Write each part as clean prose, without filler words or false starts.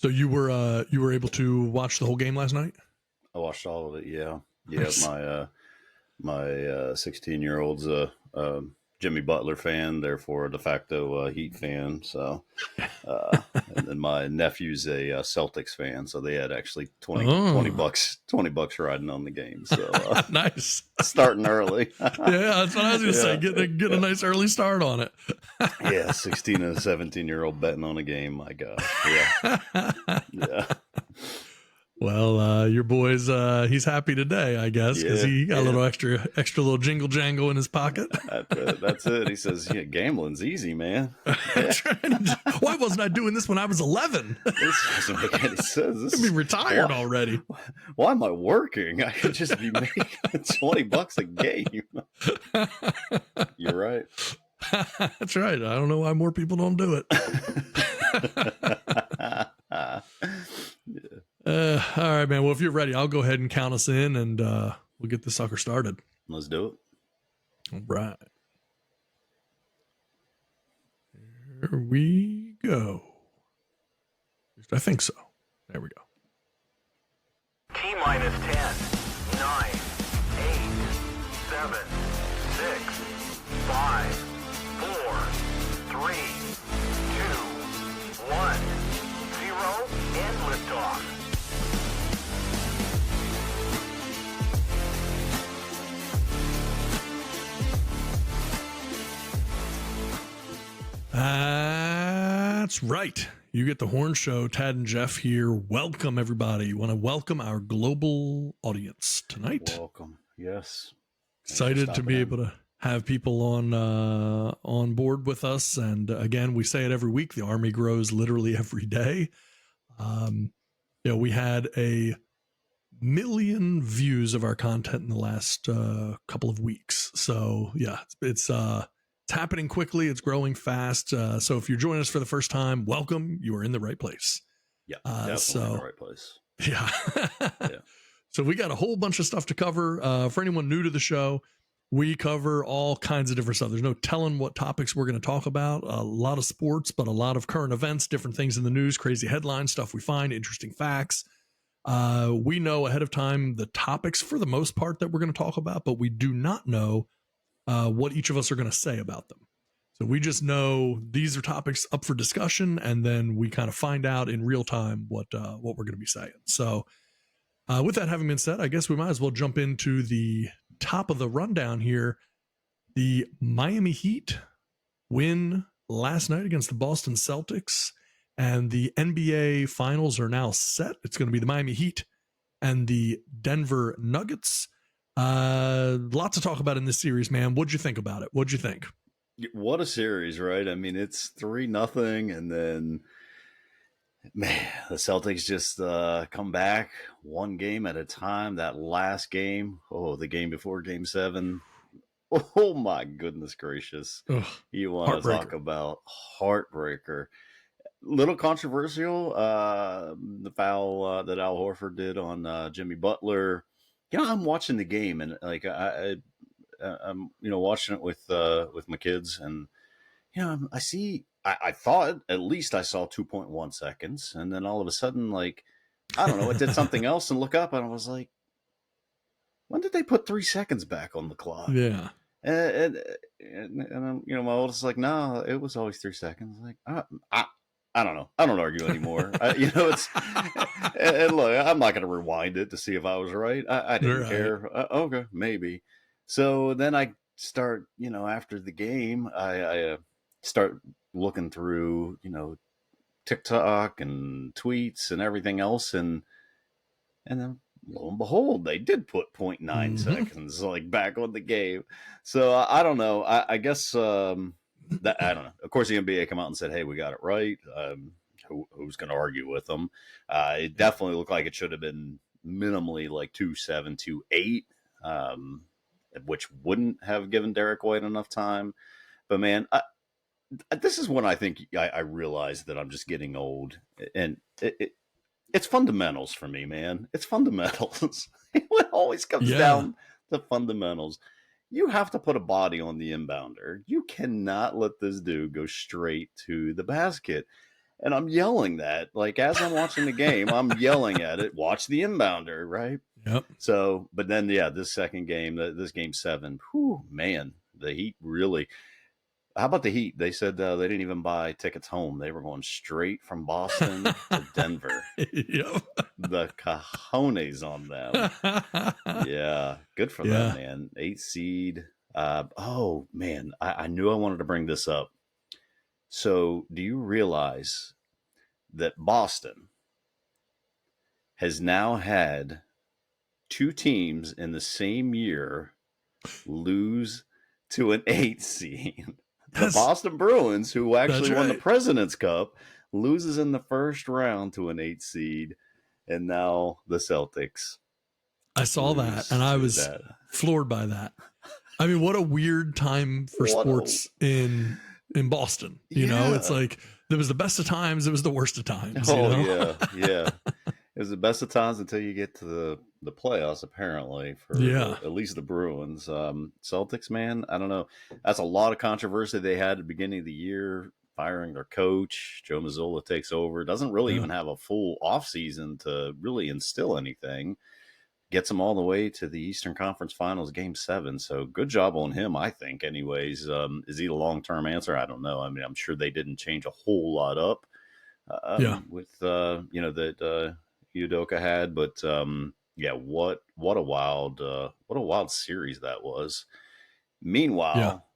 So you were able to watch the whole game last night? I watched all of it. Yeah, yeah. Nice. My 16-year-old's a Jimmy Butler fan, therefore a de facto Heat fan. So, and then my nephew's a Celtics fan. So they had actually 20 Oh, bucks, $20 riding on the game. So nice. starting early. Yeah, that's what I was gonna say. Get a nice early start on it. Yeah, 16 and a 17-year-old betting on a game. My gosh. Yeah. Yeah. Well, your boy's he's happy today, I guess, because he got a little extra little jingle jangle in his pocket. That's it. He says, "Yeah, gambling's easy, man." Why wasn't I doing this when I was 11? This doesn't make any sense. I'd be retired already. Why am I working? I could just be making $20 a game. You're right. That's right. I don't know why more people don't do it. Yeah. All right, man. Well, if you're ready, I'll go ahead and count us in, and we'll get this sucker started. Let's do it. All right. Here we go. I think so. There we go. T-minus 10, 9, 8, 7, 6, 5, 4, 3, 2, 1, 0, and liftoff. That's right. You get the Horn Show. Tad and Jeff here. Welcome, everybody. Want to welcome our global audience tonight. Welcome. Yes. Excited to be able to have people on board with us. And again, we say it every week. The Army grows literally every day. We had 1 million views of our content in the last couple of weeks. So yeah, it's happening quickly. It's growing fast. So if you're joining us for the first time, welcome. You are in the right place. Yeah, definitely in the right place. Yeah. Yeah. So we got a whole bunch of stuff to cover. For anyone new to the show, we cover all kinds of different stuff. There's no telling what topics we're going to talk about. A lot of sports, but a lot of current events, different things in the news, crazy headlines, stuff we find, interesting facts. We know ahead of time the topics for the most part that we're going to talk about, but we do not know what each of us are going to say about them. So we just know these are topics up for discussion, and then we kind of find out in real time what we're going to be saying. So with that having been said, I guess we might as well jump into the top of the rundown here. The Miami Heat win last night against the Boston Celtics, and the NBA Finals are now set. It's going to be the Miami Heat and the Denver Nuggets. Lots to talk about in this series, man. What'd you think about it? What'd you think? What a series, right? I mean, it's 3-0, and then, man, the Celtics just come back one game at a time. That last game, the game before Game 7. Oh, my goodness gracious. Ugh, You want to talk about heartbreaker. Little controversial, the foul that Al Horford did on Jimmy Butler. I'm watching the game, and like I'm watching it with my kids, and I see. I thought at least I saw 2.1 seconds, and then all of a sudden, like, I don't know, it did something else, and look up, and I was like, when did they put 3 seconds back on the clock? Yeah. And my oldest is like, no, it was always 3 seconds. Like, I don't know. I don't argue anymore. It's and look, I'm not going to rewind it to see if I was right. I didn't care. Okay, maybe. So then I start, after the game, I start looking through, TikTok and tweets and everything else, and then lo and behold, they did put 0.9 seconds like back on the game. So I don't know. I guess. I don't know. Of course, the NBA came out and said, "Hey, we got it right." Who's going to argue with them? It definitely looked like it should have been minimally like 2.7, 2.8, which wouldn't have given Derek White enough time. But man, this is when I think I realized that I'm just getting old, and it's fundamentals for me, man. It's fundamentals. It always comes down to fundamentals. You have to put a body on the inbounder. You cannot let this dude go straight to the basket. And I'm yelling that, like, as I'm watching the game, I'm yelling at it. Watch the inbounder, right? Yep. So, but then, yeah, this second game, this game 7, whew, man, the Heat really. How about the Heat? They said they didn't even buy tickets home. They were going straight from Boston to Denver. Yep. The cojones on them. Yeah, good for them, man. 8 seed. Oh, man, I knew I wanted to bring this up. So, do you realize that Boston has now had 2 teams in the same year lose to an 8 seed? The Boston Bruins, who actually won the President's Cup, loses in the first round to an 8 seed, and now the Celtics. I saw that, and I was floored by that. I mean, what a weird time for sports in Boston. You know, it's like there was the best of times, it was the worst of times. Oh, you know? yeah. It was the best of times until you get to the playoffs, apparently, for at least the Bruins. Celtics, man, I don't know. That's a lot of controversy they had at the beginning of the year, firing their coach. Joe Mazzola takes over. Doesn't really even have a full offseason to really instill anything. Gets them all the way to the Eastern Conference Finals, Game 7. So good job on him, I think, anyways. Is he the long-term answer? I don't know. I mean, I'm sure they didn't change a whole lot up with, that Udoka had, but what a wild series that was. Meanwhile,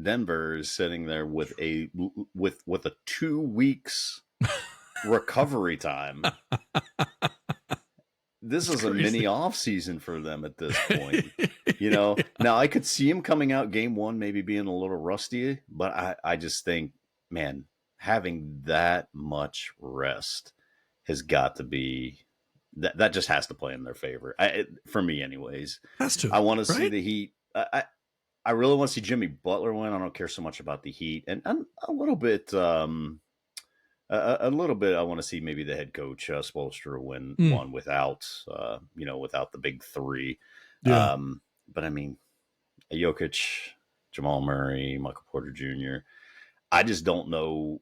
Denver is sitting there with a 2 weeks recovery time. This is a mini off season for them at this point. Now I could see him coming out game 1 maybe being a little rusty, but I just think, man, having that much rest has got to be that just has to play in their favor. For me, anyways. Has to. I want to see the Heat. I really want to see Jimmy Butler win. I don't care so much about the Heat, and a little bit. A little bit. I want to see maybe the head coach Spoelstra win one without the big 3. Yeah. But I mean, Jokic, Jamal Murray, Michael Porter Jr. I just don't know.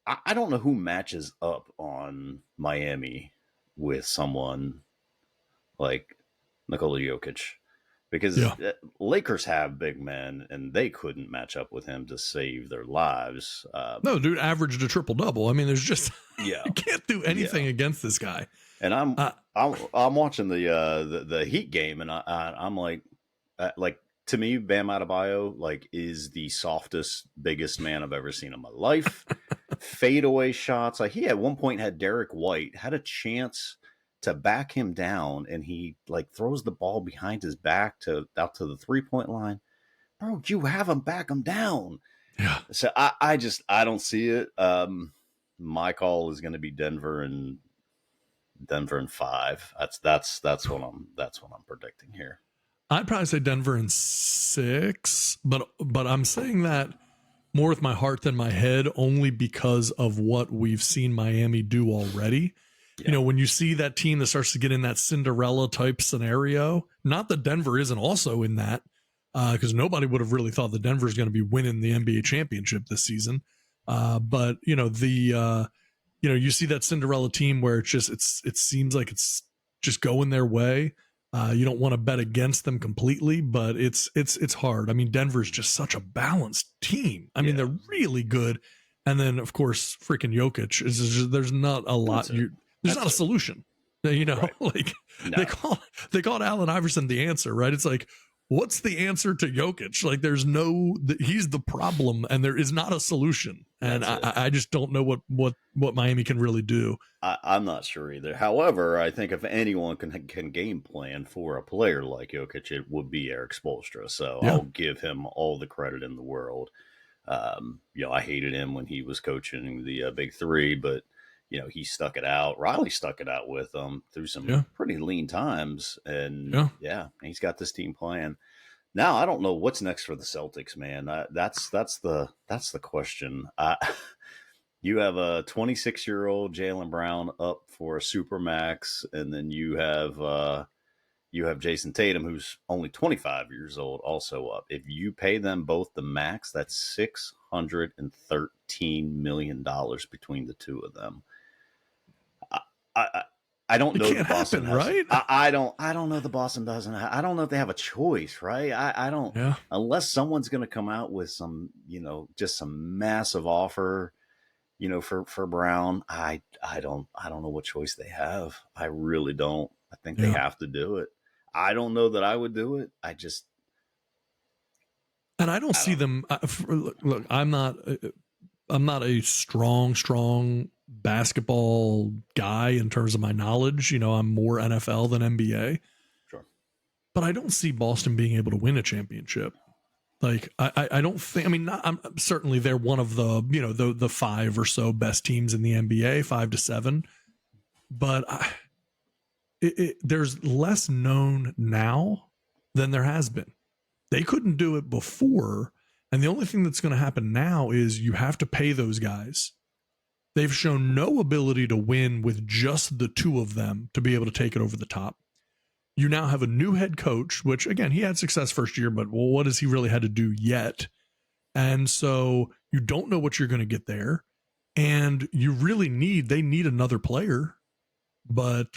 I don't know who matches up on Miami with someone like Nikola Jokic, because Lakers have big men and they couldn't match up with him to save their lives. No, dude averaged a triple-double. I mean, there's just you can't do anything against this guy. And I'm watching the Heat game, and I'm like to me, Bam Adebayo is the softest, biggest man I've ever seen in my life. Fadeaway shots. Like, he at one point had Derek White had a chance to back him down, and he throws the ball behind his back out to the 3-point line. Bro, you have him back him down. Yeah. So I don't see it. My call is going to be Denver and 5. That's what I'm predicting here. I'd probably say Denver in 6, but I'm saying that more with my heart than my head, only because of what we've seen Miami do already. Yeah. When you see that team that starts to get in that Cinderella type scenario, not that Denver isn't also in that, because nobody would have really thought that Denver is going to be winning the NBA championship this season. But you see that Cinderella team where it seems like it's just going their way. You don't want to bet against them completely, but it's hard. I mean, Denver's just such a balanced team. I mean, they're really good. And then, of course, freaking Jokic there's not a lot. There's not a solution. Right. They called Allen Iverson the answer, right? It's like, what's the answer to Jokic? There's he's the problem, and there is not a solution. And I just don't know what Miami can really do. I'm not sure either. However, I think if anyone can game plan for a player like Jokic, it would be Eric Spoelstra. So I'll give him all the credit in the world. I hated him when he was coaching the Big 3, but he stuck it out. Riley stuck it out with them through some pretty lean times, and he's got this team playing. Now I don't know what's next for the Celtics, man. That's the question. You have a 26-year-old Jaylen Brown up for a supermax, and then you have you have Jason Tatum, who's only 25 years old, also up. If you pay them both the max, that's $613 million between the two of them. I don't know can't the Boston happen, has, right? I don't know the Boston doesn't. I don't know if they have a choice, right? I don't. Yeah. Unless someone's going to come out with some, just some massive offer, for Brown. I don't know what choice they have. I really don't. I think they have to do it. I don't know that I would do it. And I don't see them. Look, I'm not a strong basketball guy in terms of my knowledge. I'm more NFL than NBA. Sure. But I don't see Boston being able to win a championship. Like, I don't think, I'm certainly they're one of the, the 5 or so best teams in the NBA, 5 to 7. But there's less known now than there has been. They couldn't do it before. And the only thing that's going to happen now is you have to pay those guys. They've shown no ability to win with just the two of them to be able to take it over the top. You now have a new head coach, which, again, he had success first year, but what has he really had to do yet? And so you don't know what you're going to get there. And you really they need another player. But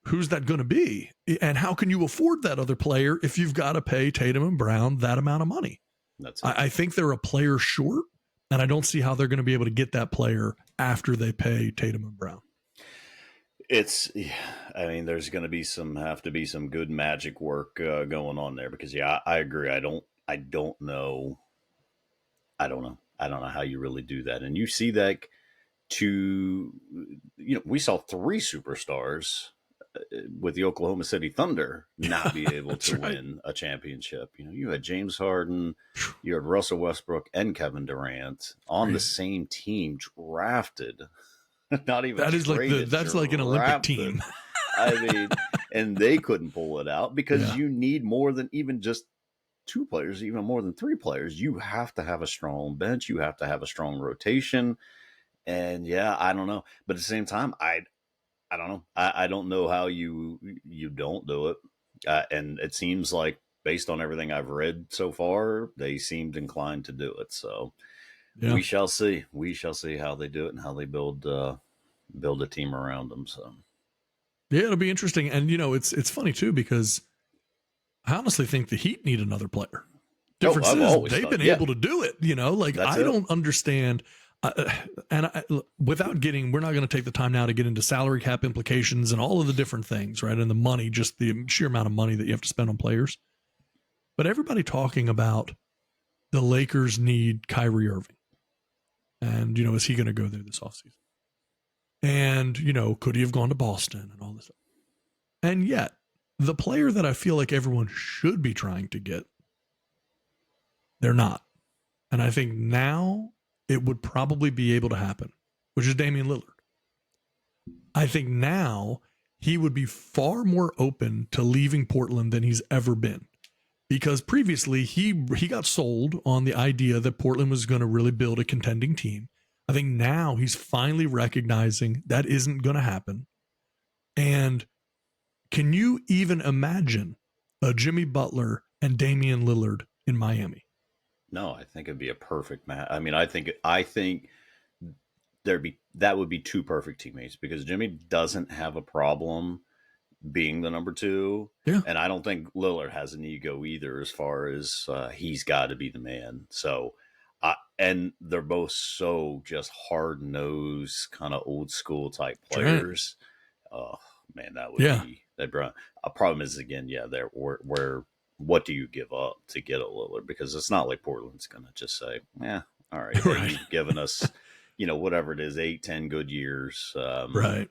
who's that going to be? And how can you afford that other player if you've got to pay Tatum and Brown that amount of money? I think they're a player short, and I don't see how they're going to be able to get that player after they pay Tatum and Brown. There's going to have to be some good magic work going on there because, I agree. I don't know. I don't know how you really do that. And you see that we saw 3 superstars with the Oklahoma City Thunder not be able to win a championship. You had James Harden, you had Russell Westbrook and Kevin Durant on the same team drafted. Not even that is traded, that's like an Olympic team. And they couldn't pull it out because you need more than even just 2 players, even more than 3 players. You have to have a strong bench. You have to have a strong rotation. And I don't know. But at the same time, I don't know. I don't know how you don't do it. And it seems like based on everything I've read so far, they seemed inclined to do it. So we shall see. We shall see how they do it and how they build a team around them. So it'll be interesting. And it's funny too because I honestly think the Heat need another player. Difference is they've been able to do it. I don't understand. Without we're not going to take the time now to get into salary cap implications and all of the different things, right? And the money, just the sheer amount of money that you have to spend on players. But everybody talking about the Lakers need Kyrie Irving. And, is he going to go there this offseason? And, could he have gone to Boston and all this stuff? And yet, the player that I feel like everyone should be trying to get, they're not. And I think now it would probably be able to happen, which is Damian Lillard. I think now he would be far more open to leaving Portland than he's ever been. Because previously he got sold on the idea that Portland was going to really build a contending team. I think now he's finally recognizing that isn't going to happen. And can you even imagine a Jimmy Butler and Damian Lillard in Miami? No, I think it'd be a perfect match. I think that would be 2 perfect teammates because Jimmy doesn't have a problem being the number 2. Yeah. And I don't think Lillard has an ego either as far as he's got to be the man. So, and they're both so just hard-nosed, kind of old-school type players. Oh, man, that would be – a problem is, again, where what do you give up to get a Lillard? Because it's not like Portland's going to just say, all right, hey, you've given us, whatever it is, 8-10 good years. Right.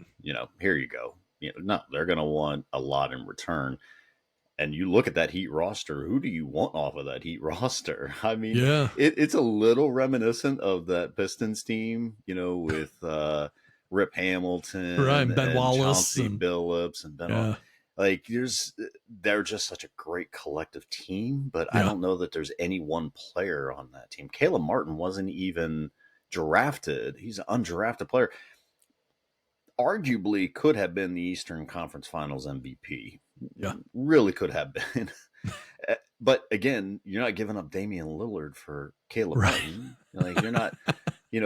Here you go. No, they're going to want a lot in return. And you look at that Heat roster, who do you want off of that Heat roster? It's a little reminiscent of that Pistons team, with Rip Hamilton, right, Ben Wallace, Chauncey Billups, and Ben. Yeah. Like they're just such a great collective team, but I don't know that there's any one player on that team. Caleb Martin wasn't even drafted; he's an undrafted player. arguably could have been the Eastern Conference Finals MVP. Yeah. Really could have been. But again, you're not giving up Damian Lillard for Caleb Martin. Like, you're not,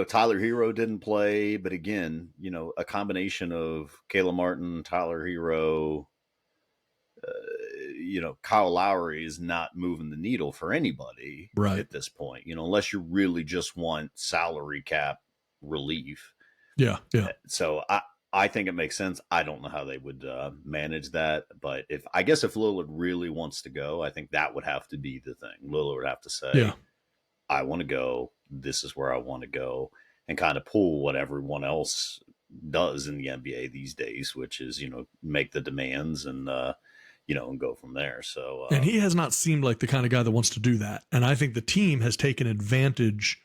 Tyler Hero didn't play, but again, a combination of Caleb Martin, Tyler Hero, Kyle Lowry is not moving the needle for anybody at this point, unless you really just want salary cap relief. Yeah. Yeah. So I think it makes sense. I don't know how they would manage that, but if Lillard really wants to go, I think that would have to be the thing. Lillard would have to say, I want to go. This is where I want to go, and kind of pull what everyone else does in the NBA these days, which is, make the demands and, and go from there. So, and he has not seemed like the kind of guy that wants to do that. And I think the team has taken advantage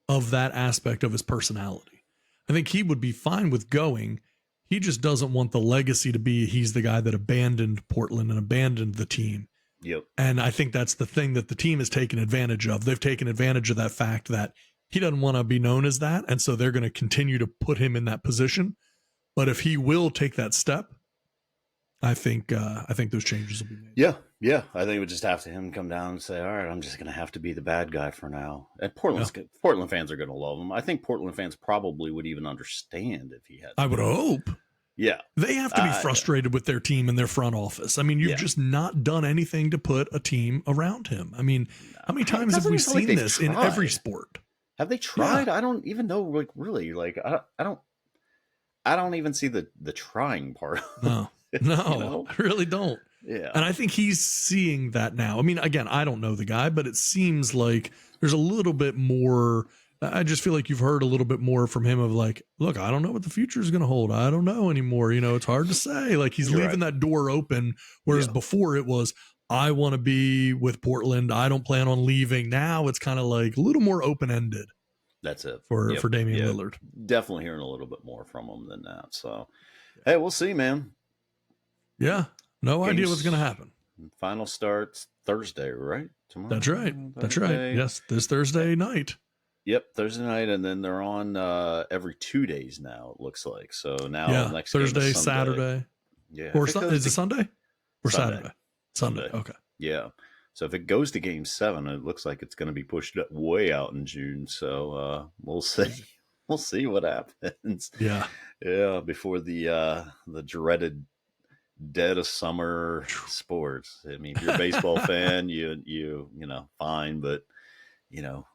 of that aspect of his personality. I think he would be fine with going. He just doesn't want the legacy to be he's the guy that abandoned Portland and abandoned the team. Yep. And I think that's the thing that the team has taken advantage of. They've taken advantage of that fact that he doesn't want to be known as that. And so they're going to continue to put him in that position. But if he will take that step, I think those changes will be made. Yeah. Yeah. I think it would just have to him come down and say, all right, I'm just going to have to be the bad guy for now. And Portland fans are going to love him. I think Portland fans probably would even understand if he had. I would hope. Yeah. They have to be frustrated with their team and their front office. I mean, you've just not done anything to put a team around him. I mean, how many times have we seen this in every sport? Have they tried? Yeah. I don't even know. Like, really, like, I don't even see the trying part. No, I really don't. Yeah. And I think he's seeing that now. I mean, again, I don't know the guy, but it seems like there's a little bit more. I just feel like you've heard a little bit more from him of like, look, I don't know what the future is going to hold. I don't know anymore. It's hard to say. Like, he's leaving that door open. Whereas before it was, I want to be with Portland. I don't plan on leaving. Now it's kind of like a little more open-ended. That's it. For Damian Lillard. Definitely hearing a little bit more from him than that. So, hey, we'll see, man. Yeah. No idea what's going to happen. Final starts Thursday, right? Tomorrow. That's right. That's right. Yes, this Thursday night. Yep, Thursday night, and then they're on every 2 days now, it looks like. So now next Thursday, Saturday. Yeah. Or is it Sunday? Or Saturday? Sunday. Okay. Yeah. So if it goes to Game 7, it looks like it's going to be pushed way out in June. So we'll see. We'll see what happens. Yeah. Yeah, before the dreaded dead of summer sports. I mean, if you're a baseball fan, you fine, but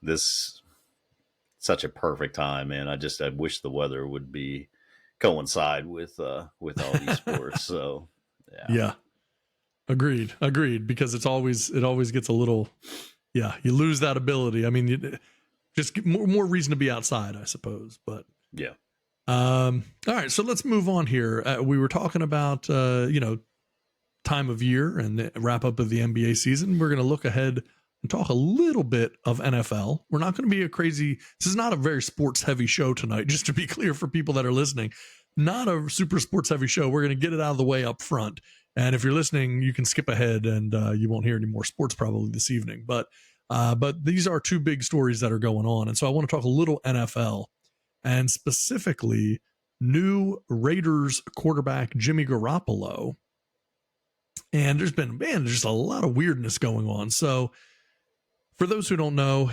this such a perfect time, man. I wish the weather would be coincide with all these sports. So yeah. Agreed. Because it always gets a little, you lose that ability. I mean, just more reason to be outside, I suppose, but yeah. All right, so let's move on here. We were talking about, time of year and the wrap up of the NBA season. We're going to look ahead and talk a little bit of NFL. We're not going to be this is not a very sports heavy show tonight, just to be clear for people that are listening, not a super sports heavy show. We're going to get it out of the way up front. And if you're listening, you can skip ahead and you won't hear any more sports probably this evening. But these are two big stories that are going on. And so I want to talk a little NFL. And specifically, new Raiders quarterback Jimmy Garoppolo. And there's been, just a lot of weirdness going on. So for those who don't know,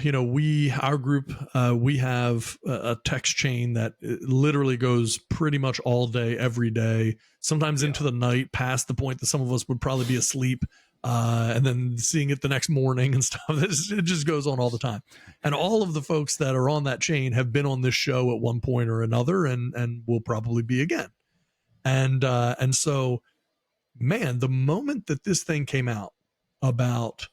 our group, we have a text chain that literally goes pretty much all day, every day, sometimes into the night, past the point that some of us would probably be asleep. And then seeing it the next morning and stuff. It just goes on all the time. And all of the folks that are on that chain have been on this show at one point or another and will probably be again. And so, man, the moment that this thing came out about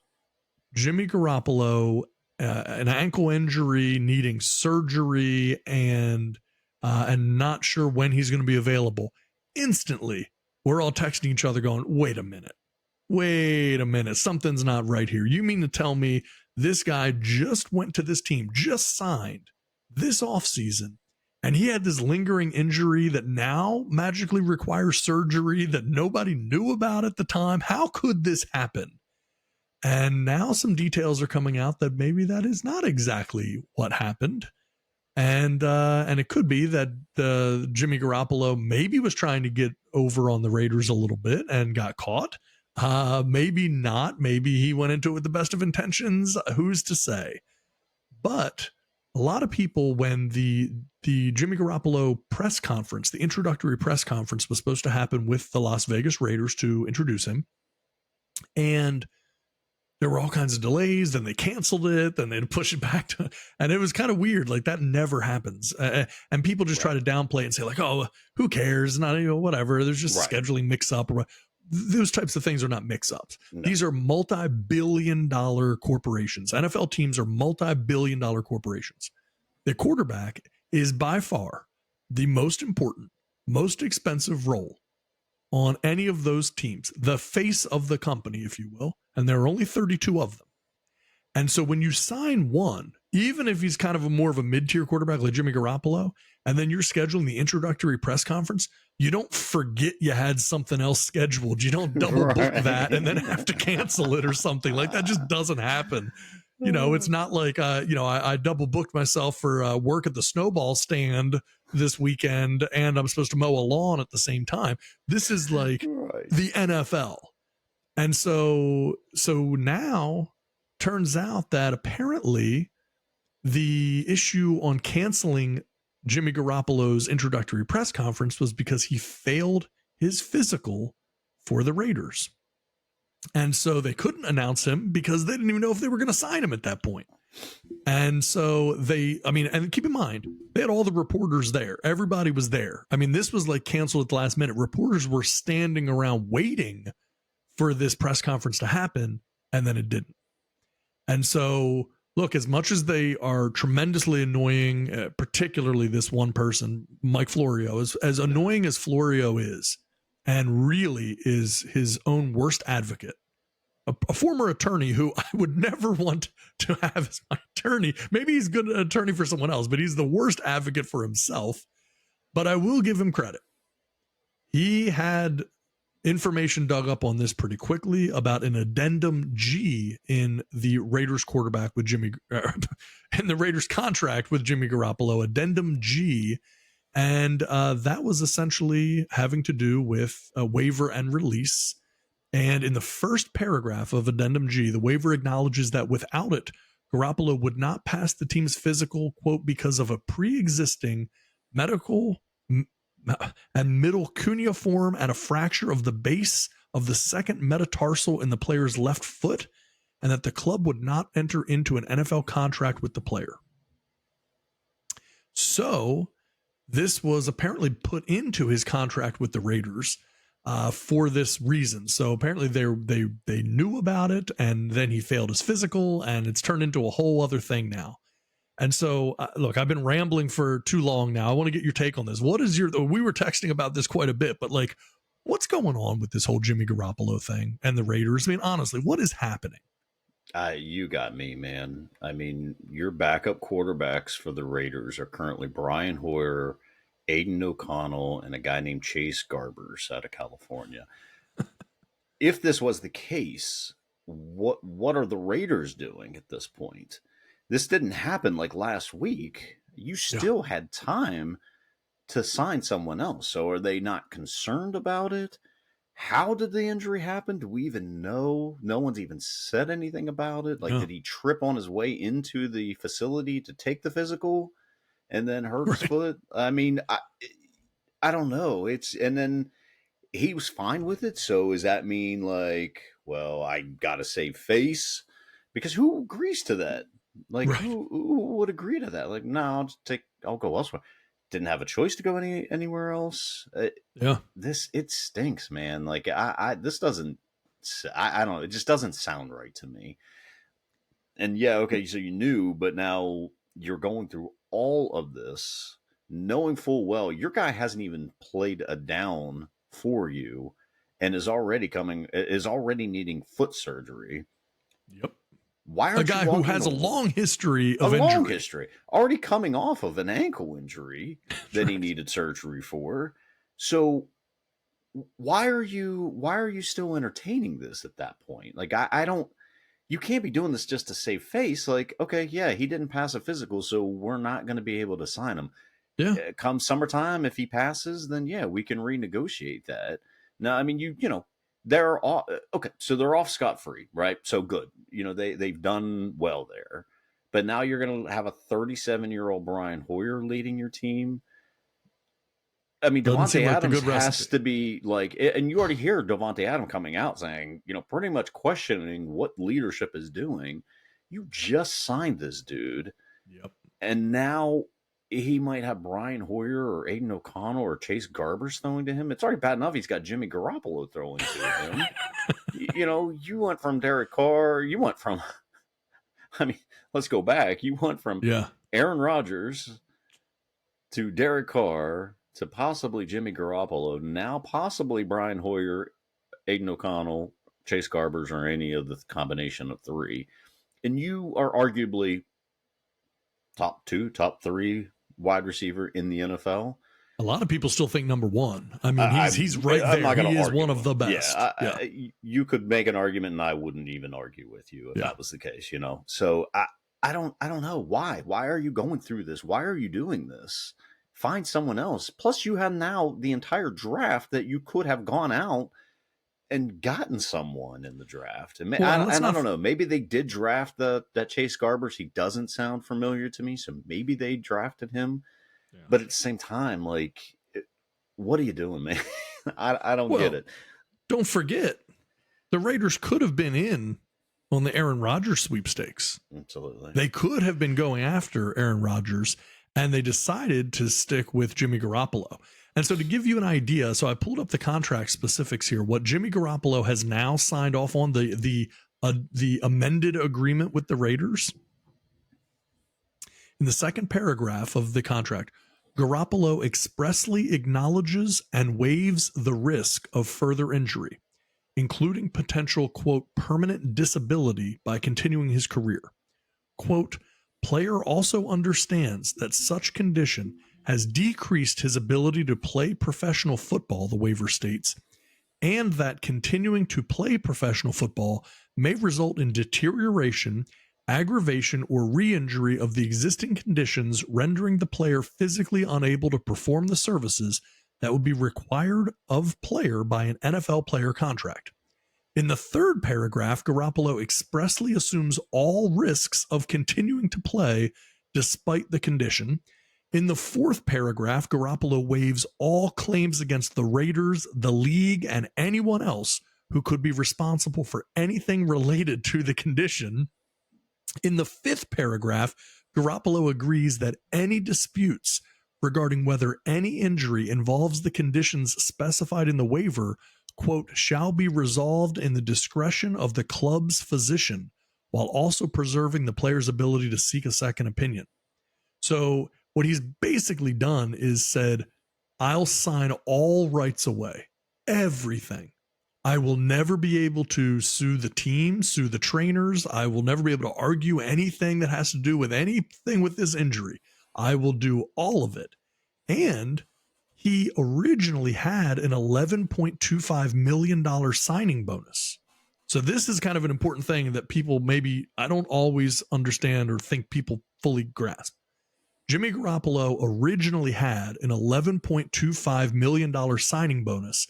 Jimmy Garoppolo, an ankle injury, needing surgery and not sure when he's going to be available, instantly we're all texting each other going, wait a minute, something's not right here. You mean to tell me this guy just went to this team, just signed this offseason, and he had this lingering injury that now magically requires surgery that nobody knew about at the time? How could this happen? And now some details are coming out that maybe that is not exactly what happened. And it could be that Jimmy Garoppolo maybe was trying to get over on the Raiders a little bit and got caught. Maybe not. Maybe he went into it with the best of intentions. Who's to say? But a lot of people, when the Jimmy Garoppolo press conference, the introductory press conference was supposed to happen with the Las Vegas Raiders to introduce him, and there were all kinds of delays, then they canceled it, then they'd push it back to, and it was kind of weird. Like that never happens. And people just try to downplay it and say like, oh, who cares? Not, whatever. There's just scheduling mix up. Or those types of things are not mix ups. No. These are multi-billion-dollar corporations. NFL teams are multi-billion-dollar corporations. The quarterback is by far the most important, most expensive role on any of those teams, the face of the company, if you will, and there are only 32 of them. And so when you sign one, even if he's kind of more of a mid-tier quarterback like Jimmy Garoppolo, and then you're scheduling the introductory press conference, you don't forget you had something else scheduled. You don't double book that and then have to cancel it or something. Like that just doesn't happen. It's not like, I double booked myself for work at the snowball stand this weekend and I'm supposed to mow a lawn at the same time. This is like the NFL. And so now turns out that apparently the issue on canceling Jimmy Garoppolo's introductory press conference was because he failed his physical for the Raiders. And so they couldn't announce him because they didn't even know if they were going to sign him at that point. And so and keep in mind, they had all the reporters there. Everybody was there. I mean, this was like canceled at the last minute. Reporters were standing around waiting for this press conference to happen, and then it didn't. And so, look, as much as they are tremendously annoying, particularly this one person, Mike Florio, as annoying as Florio is, and really is his own worst advocate, a former attorney who I would never want to have as my attorney. Maybe he's a good attorney for someone else, but he's the worst advocate for himself. But I will give him credit. He had information dug up on this pretty quickly about an addendum G in the Raiders quarterback with in the Raiders contract with Jimmy Garoppolo, addendum G. And that was essentially having to do with a waiver and release. And in the first paragraph of addendum G, the waiver acknowledges that without it, Garoppolo would not pass the team's physical, quote, because of a pre-existing medical and middle cuneiform and a fracture of the base of the second metatarsal in the player's left foot, and that the club would not enter into an NFL contract with the player. So this was apparently put into his contract with the Raiders for this reason. So apparently they knew about it, and then he failed his physical, and it's turned into a whole other thing now. And so, look, I've been rambling for too long now. I want to get your take on this. What is we were texting about this quite a bit, but like, what's going on with this whole Jimmy Garoppolo thing and the Raiders? I mean, honestly, what is happening? You got me, man. I mean, your backup quarterbacks for the Raiders are currently Brian Hoyer, Aiden O'Connell, and a guy named Chase Garbers out of California. If this was the case, what are the Raiders doing at this point? This didn't happen like last week. You still had time to sign someone else. So are they not concerned about it? How did the injury happen? Do we even know? No one's even said anything about it. Like, did he trip on his way into the facility to take the physical and then hurt his foot? I mean, I don't know. And then he was fine with it. So does that mean like, well, I got to save face? Because who agrees to that? Like, who would agree to that? Like, no, I'll go elsewhere. Didn't have a choice to go anywhere else. It stinks, man. Like, this doesn't, I don't know. It just doesn't sound right to me. And okay, so you knew, but now you're going through all of this, knowing full well your guy hasn't even played a down for you, and is already needing foot surgery. Yep. Why aren't a guy who has a long history of injury? Already coming off of an ankle injury that he needed surgery for. So why are you still entertaining this at that point? Like, I don't, you can't be doing this just to save face. Like, okay, yeah, he didn't pass a physical, so we're not going to be able to sign him. Yeah. Come summertime, if he passes, then yeah, we can renegotiate that. Now, I mean, you know, they're off. Okay, so they're off scot-free, right? So good. You know, they've done well there. But now you're going to have a 37-year-old Brian Hoyer leading your team. I mean, Doesn't Devontae seem like the Adams good has recipe. to be like, and you already hear Devontae Adams coming out saying, you know, pretty much questioning what leadership is doing. You just signed this dude, Yep. and now he might have Brian Hoyer or Aiden O'Connell or Chase Garbers throwing to him. It's already bad enough he's got Jimmy Garoppolo throwing to him. You know, you went from Derek Carr. You went from, I mean, let's go back. You went from Yeah. Aaron Rodgers to Derek Carr to possibly Jimmy Garoppolo, now possibly Brian Hoyer, Aiden O'Connell, Chase Garbers, or any of the combination of three. And you are arguably top 2, top 3 wide receiver in the NFL. A lot of people still think number one. I mean, he's right I'm not there. gonna He is argue one of the best. Yeah, you could make an argument, and I wouldn't even argue with you if that was the case. You know, so I don't know why. Why are you going through this? Why are you doing this? Find someone else. Plus, you have now the entire draft that you could have gone out and gotten someone in the draft. And I don't know. Maybe they did draft that Chase Garbers. He doesn't sound familiar to me, so maybe they drafted him. Yeah. But at the same time, like, what are you doing, man? I don't get it. Don't forget, the Raiders could have been in on the Aaron Rodgers sweepstakes. Absolutely. They could have been going after Aaron Rodgers, and they decided to stick with Jimmy Garoppolo. And so to give you an idea, so I pulled up the contract specifics here. What Jimmy Garoppolo has now signed off on, the amended agreement with the Raiders. In the second paragraph of the contract, Garoppolo expressly acknowledges and waives the risk of further injury, including potential, quote, permanent disability by continuing his career. Quote, player also understands that such condition has decreased his ability to play professional football, the waiver states, and that continuing to play professional football may result in deterioration, aggravation, or re-injury of the existing conditions, rendering the player physically unable to perform the services that would be required of player by an NFL player contract. In the third paragraph, Garoppolo expressly assumes all risks of continuing to play despite the condition. In the fourth paragraph, Garoppolo waives all claims against the Raiders, the league, and anyone else who could be responsible for anything related to the condition. In the fifth paragraph, Garoppolo agrees that any disputes regarding whether any injury involves the conditions specified in the waiver, quote, shall be resolved in the discretion of the club's physician, while also preserving the player's ability to seek a second opinion. So what he's basically done is said, I'll sign all rights away, everything. I will never be able to sue the team, sue the trainers. I will never be able to argue anything that has to do with anything with this injury. I will do all of it. And he originally had an $11.25 million signing bonus. So this is kind of an important thing that people maybe, I don't always understand or think people fully grasp. Jimmy Garoppolo originally had an $11.25 million signing bonus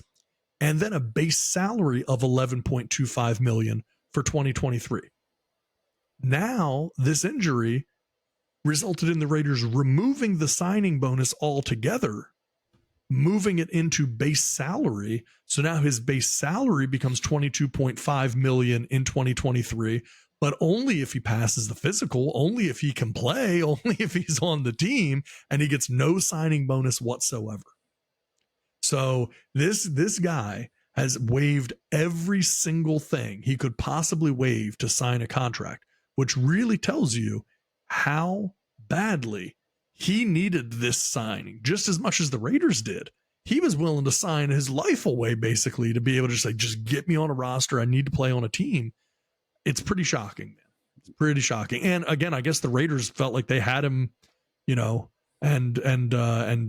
and then a base salary of $11.25 million for 2023. Now, this injury resulted in the Raiders removing the signing bonus altogether, moving it into base salary. So now his base salary becomes $22.5 million in 2023, but only if he passes the physical, only if he can play, only if he's on the team, and he gets no signing bonus whatsoever. So this guy has waived every single thing he could possibly waive to sign a contract, which really tells you how badly he needed this signing, just as much as the Raiders did. He was willing to sign his life away, basically, to be able to say, just get me on a roster. I need to play on a team. It's pretty shocking, man. It's pretty shocking. And again, I guess the Raiders felt like they had him, you know, and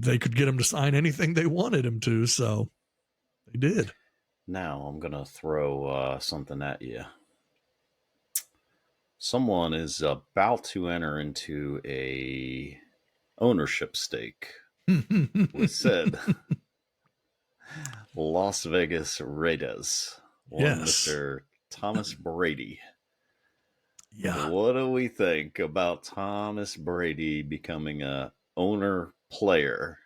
they could get him to sign anything they wanted him to. So they did. Now I'm going to throw something at you. Someone is about to enter into a ownership stake with said Las Vegas Raiders. One Yes. Mr. Thomas Brady. Yeah. What do we think about Thomas Brady becoming a owner player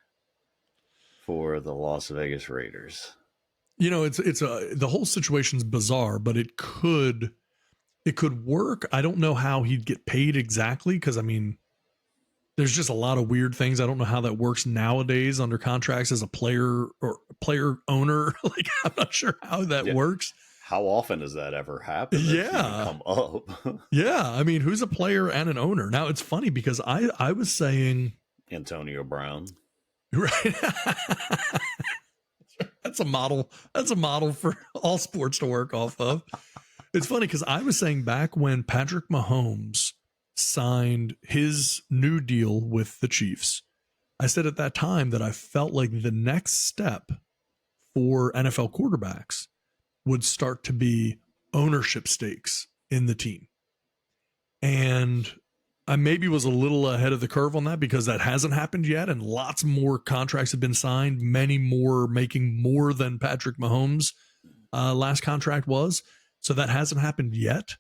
for the Las Vegas Raiders? You know, the whole situation's bizarre, but it could work. I don't know how he'd get paid exactly, because I mean, there's just a lot of weird things. I don't know how that works nowadays under contracts as a player or player owner. Like, I'm not sure how that works. How often does that ever happen? Come up. Yeah. I mean, who's a player and an owner? Now, it's funny because I was saying Antonio Brown. Right. That's a model. That's a model for all sports to work off of. It's funny because I was saying back when Patrick Mahomes signed his new deal with the Chiefs, I said at that time that I felt like the next step for NFL quarterbacks would start to be ownership stakes in the team. And I maybe was a little ahead of the curve on that because that hasn't happened yet. And lots more contracts have been signed, many more making more than Patrick Mahomes' last contract was. So that hasn't happened yet.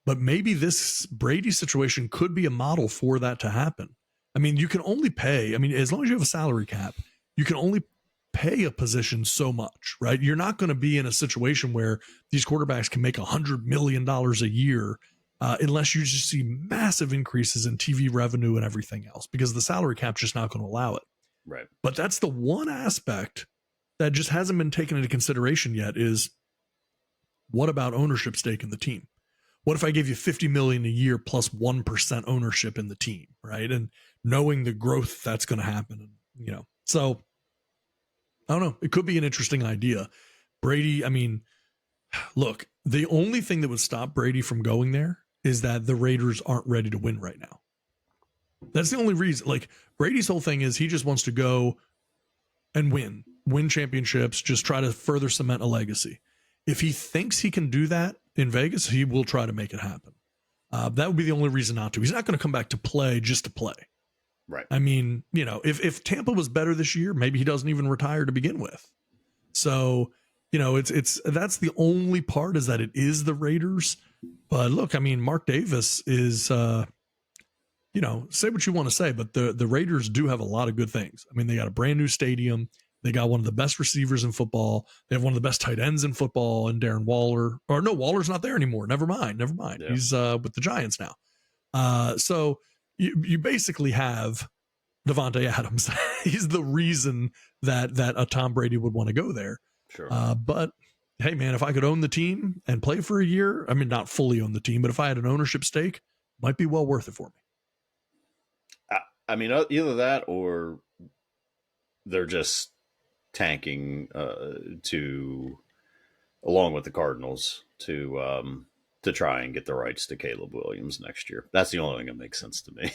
But maybe this Brady situation could be a model for that to happen. I mean, you can only pay, I mean, as long as you have a salary cap, you can only pay a position so much, right? You're not going to be in a situation where these quarterbacks can make $100 million a year unless you just see massive increases in TV revenue and everything else, because the salary cap's just not going to allow it. Right. But that's the one aspect that just hasn't been taken into consideration yet is, what about ownership stake in the team? What if I gave you $50 million a year plus 1% ownership in the team, right? And knowing the growth that's going to happen, you know. So I don't know. It could be an interesting idea. Brady, I mean, look, the only thing that would stop Brady from going there is that the Raiders aren't ready to win right now. That's the only reason. Like, Brady's whole thing is he just wants to go and win championships, just try to further cement a legacy. If he thinks he can do that in Vegas, he will try to make it happen. That would be the only reason not to. He's not going to come back to play just to play. Right. I mean, you know, if Tampa was better this year, maybe he doesn't even retire to begin with. So, you know, it's that's the only part, is that it is the Raiders. But look, I mean, Mark Davis is, you know, say what you want to say, but the Raiders do have a lot of good things. I mean, they got a brand new stadium. They got one of the best receivers in football. They have one of the best tight ends in football, and Darren Waller. Or no, Waller's not there anymore. Never mind. Yeah. He's with the Giants now. So you basically have Devontae Adams. He's the reason that a Tom Brady would want to go there. Sure. But hey, man, if I could own the team and play for a year, I mean, not fully own the team, but if I had an ownership stake, might be well worth it for me. I mean, either that or they're just tanking along with the Cardinals to try and get the rights to Caleb Williams next year. That's the only thing that makes sense to me.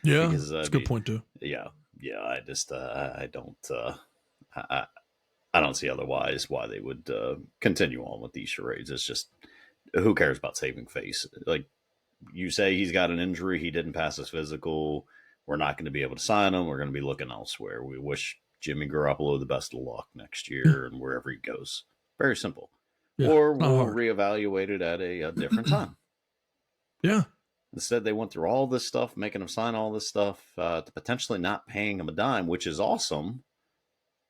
Yeah, because, that's a good point too. Yeah. I just I don't see otherwise why they would continue on with these charades. It's just, who cares about saving face? Like you say, he's got an injury. He didn't pass his physical. We're not going to be able to sign him. We're going to be looking elsewhere. We wish Jimmy Garoppolo the best of luck next year and wherever he goes. Very simple. Yeah, or we'll reevaluate it at a different time. Yeah. Instead, they went through all this stuff, making him sign all this stuff to potentially not paying him a dime, which is awesome.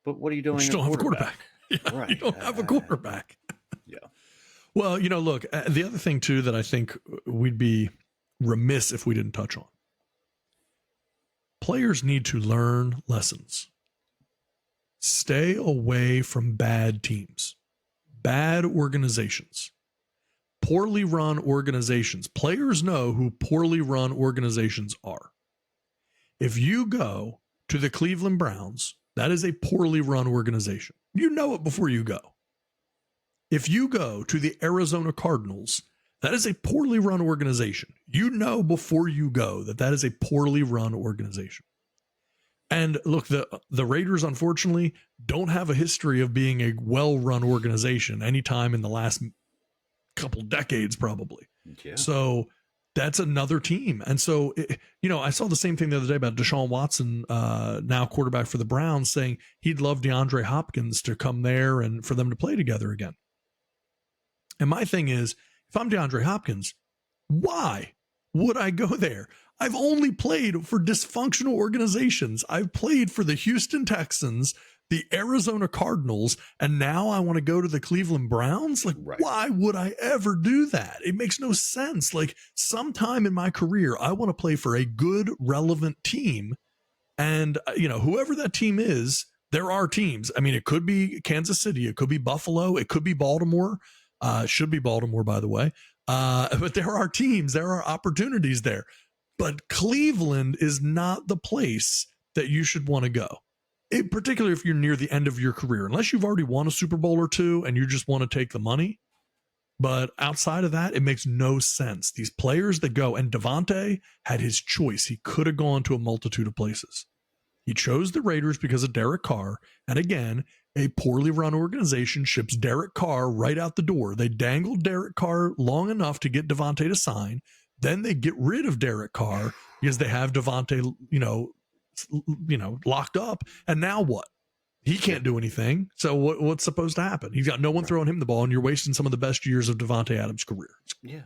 But what are you doing? You don't have a quarterback. Yeah, right. You don't have a quarterback. Yeah. Well, you know, look, the other thing too that I think we'd be remiss if we didn't touch on. Players need to learn lessons. Stay away from bad teams, bad organizations, poorly run organizations. Players know who poorly run organizations are. If you go to the Cleveland Browns, that is a poorly run organization. You know it before you go. If you go to the Arizona Cardinals, that is a poorly run organization. You know before you go that is a poorly run organization. And look, the Raiders, unfortunately, don't have a history of being a well-run organization anytime in the last couple decades, probably. Yeah. So that's another team. And so, I saw the same thing the other day about Deshaun Watson, now quarterback for the Browns, saying he'd love DeAndre Hopkins to come there and for them to play together again. And my thing is, if I'm DeAndre Hopkins, why would I go there? I've only played for dysfunctional organizations. I've played for the Houston Texans, the Arizona Cardinals, and now I want to go to the Cleveland Browns. Like, Right. Why would I ever do that? It makes no sense. Like, sometime in my career, I want to play for a good, relevant team. And, whoever that team is, there are teams. I mean, it could be Kansas City. It could be Buffalo. It could be Baltimore. Should be Baltimore, by the way. But there are teams. There are opportunities there. But Cleveland is not the place that you should want to go. Particularly if you're near the end of your career, unless you've already won a Super Bowl or two and you just want to take the money. But outside of that, it makes no sense. These players that go, and Devontae had his choice. He could have gone to a multitude of places. He chose the Raiders because of Derek Carr. And again, a poorly run organization ships Derek Carr right out the door. They dangled Derek Carr long enough to get Devontae to sign. Then they get rid of Derek Carr because they have Devontae, locked up. And now what? He can't do anything. So what's supposed to happen? He's got no one throwing him the ball, and you're wasting some of the best years of Devontae Adams' career.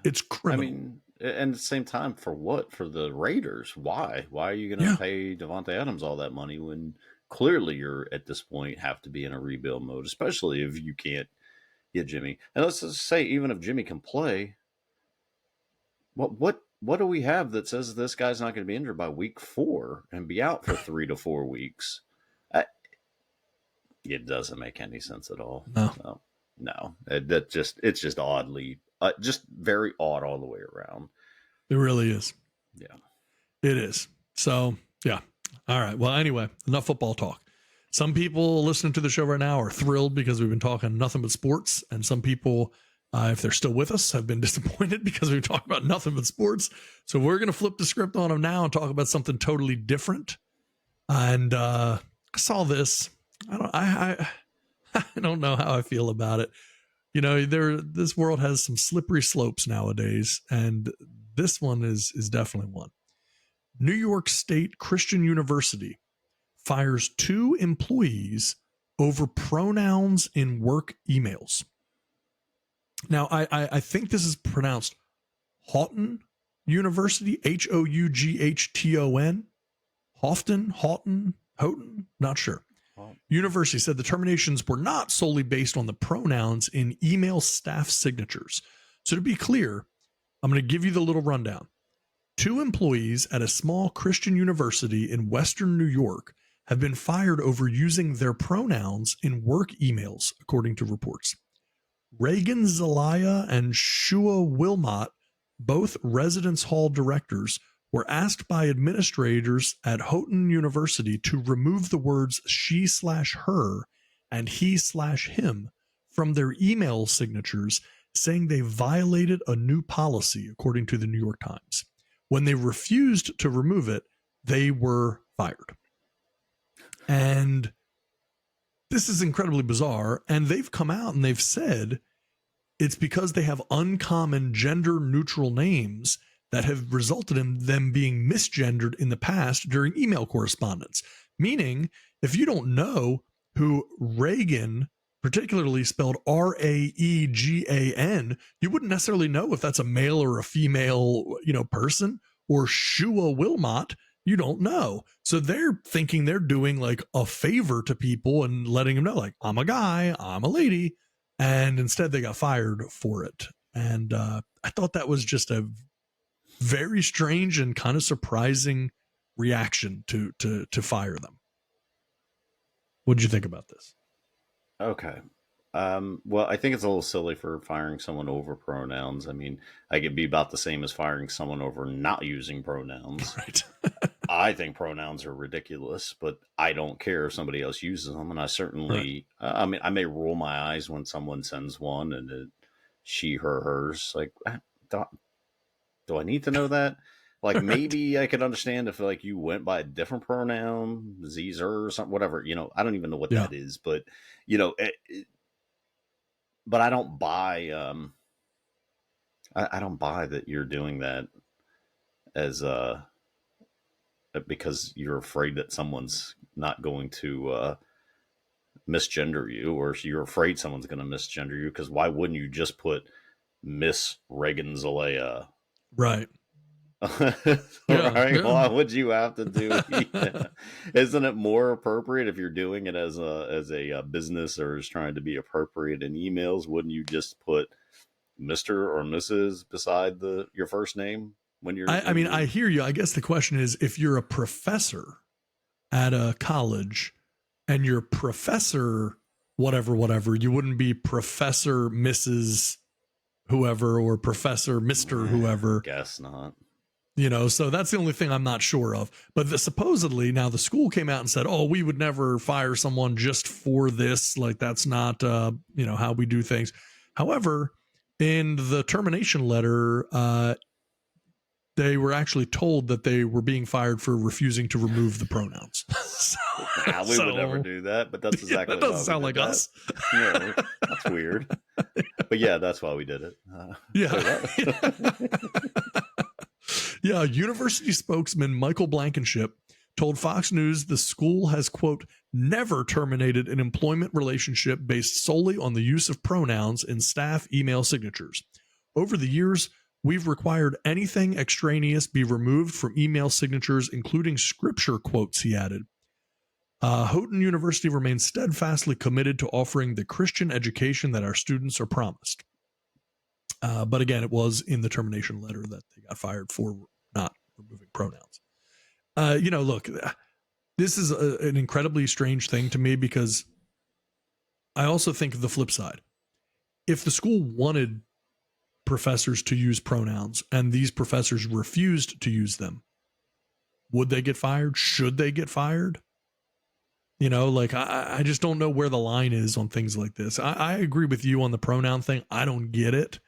It's criminal. I mean, and at the same time, for what? For the Raiders? Why? Why are you going to pay Devontae Adams all that money when clearly you're at this point have to be in a rebuild mode, especially if you can't get Jimmy. And let's just say, even if Jimmy can play, what do we have that says this guy's not going to be injured by week 4 and be out for 3 to 4 weeks? It doesn't make any sense at all. No. It's just oddly, just very odd all the way around. It really is. Yeah, it is. So, yeah. All right. Well, anyway, enough football talk. Some people listening to the show right now are thrilled because we've been talking nothing but sports. And some people, if they're still with us, have been disappointed because we've talked about nothing but sports. So we're going to flip the script on them now and talk about something totally different. And I saw this. I don't know how I feel about it. This world has some slippery slopes nowadays, and this one is definitely one. New York State Christian University fires 2 employees over pronouns in work emails. Now, I think this is pronounced Houghton University, Houghton, Houghton, not sure. University said the terminations were not solely based on the pronouns in email staff signatures. So to be clear, I'm going to give you the little rundown. 2 employees at a small Christian university in Western New York have been fired over using their pronouns in work emails, according to reports. Reagan Zelaya and Shua Wilmot, both Residence Hall directors, were asked by administrators at Houghton University to remove the words she/her and he/him from their email signatures, saying they violated a new policy, according to the New York Times. When they refused to remove it, they were fired. And this is incredibly bizarre. And they've come out and they've said it's because they have uncommon gender neutral names that have resulted in them being misgendered in the past during email correspondence. Meaning, if you don't know who Reagan, particularly spelled Raegan, you wouldn't necessarily know if that's a male or a female, person. Or Shua Wilmot, you don't know. So they're thinking they're doing like a favor to people and letting them know, like, I'm a guy, I'm a lady. And instead they got fired for it. And I thought that was just a very strange and kind of surprising reaction to fire them. What did you think about this? Okay. Well, I think it's a little silly for firing someone over pronouns. I mean, I could be about the same as firing someone over not using pronouns. Right. I think pronouns are ridiculous, but I don't care if somebody else uses them. And I certainly, I mean, I may roll my eyes when someone sends one and it, she, her, hers. Like, do I need to know that? Like, maybe I could understand if like you went by a different pronoun, Z's or something, whatever, I don't even know what that is, but but I don't buy, I don't buy that you're doing that. as because you're afraid that someone's not going to misgender you, or you're afraid someone's going to misgender you. Because why wouldn't you just put Miss Reagan Zalea? Right. Right? Yeah. Why would you have to do it? Isn't it more appropriate if you're doing it as a business or is trying to be appropriate in emails? Wouldn't you just put Mr. or Mrs. beside your first name when you're? I mean, I hear you. I guess the question is, if you're a professor at a college and you're professor whatever, you wouldn't be Professor Mrs. whoever or Professor Mr. whoever. Guess not. So that's the only thing I'm not sure of. But supposedly now the school came out and said, oh, we would never fire someone just for this. Like, that's not, how we do things. However, in the termination letter, they were actually told that they were being fired for refusing to remove the pronouns. We would never do that, but that's exactly. That doesn't sound like us. Yeah, that's weird. But yeah, that's why we did it. Yeah, university spokesman Michael Blankenship told Fox News the school has, quote, never terminated an employment relationship based solely on the use of pronouns in staff email signatures. Over the years, we've required anything extraneous be removed from email signatures, including scripture quotes, he added. Houghton University remains steadfastly committed to offering the Christian education that our students are promised. But again, it was in the termination letter that they got fired for not removing pronouns. Look, this is an incredibly strange thing to me, because I also think of the flip side. If the school wanted professors to use pronouns and these professors refused to use them, would they get fired? Should they get fired? I just don't know where the line is on things like this. I agree with you on the pronoun thing. I don't get it.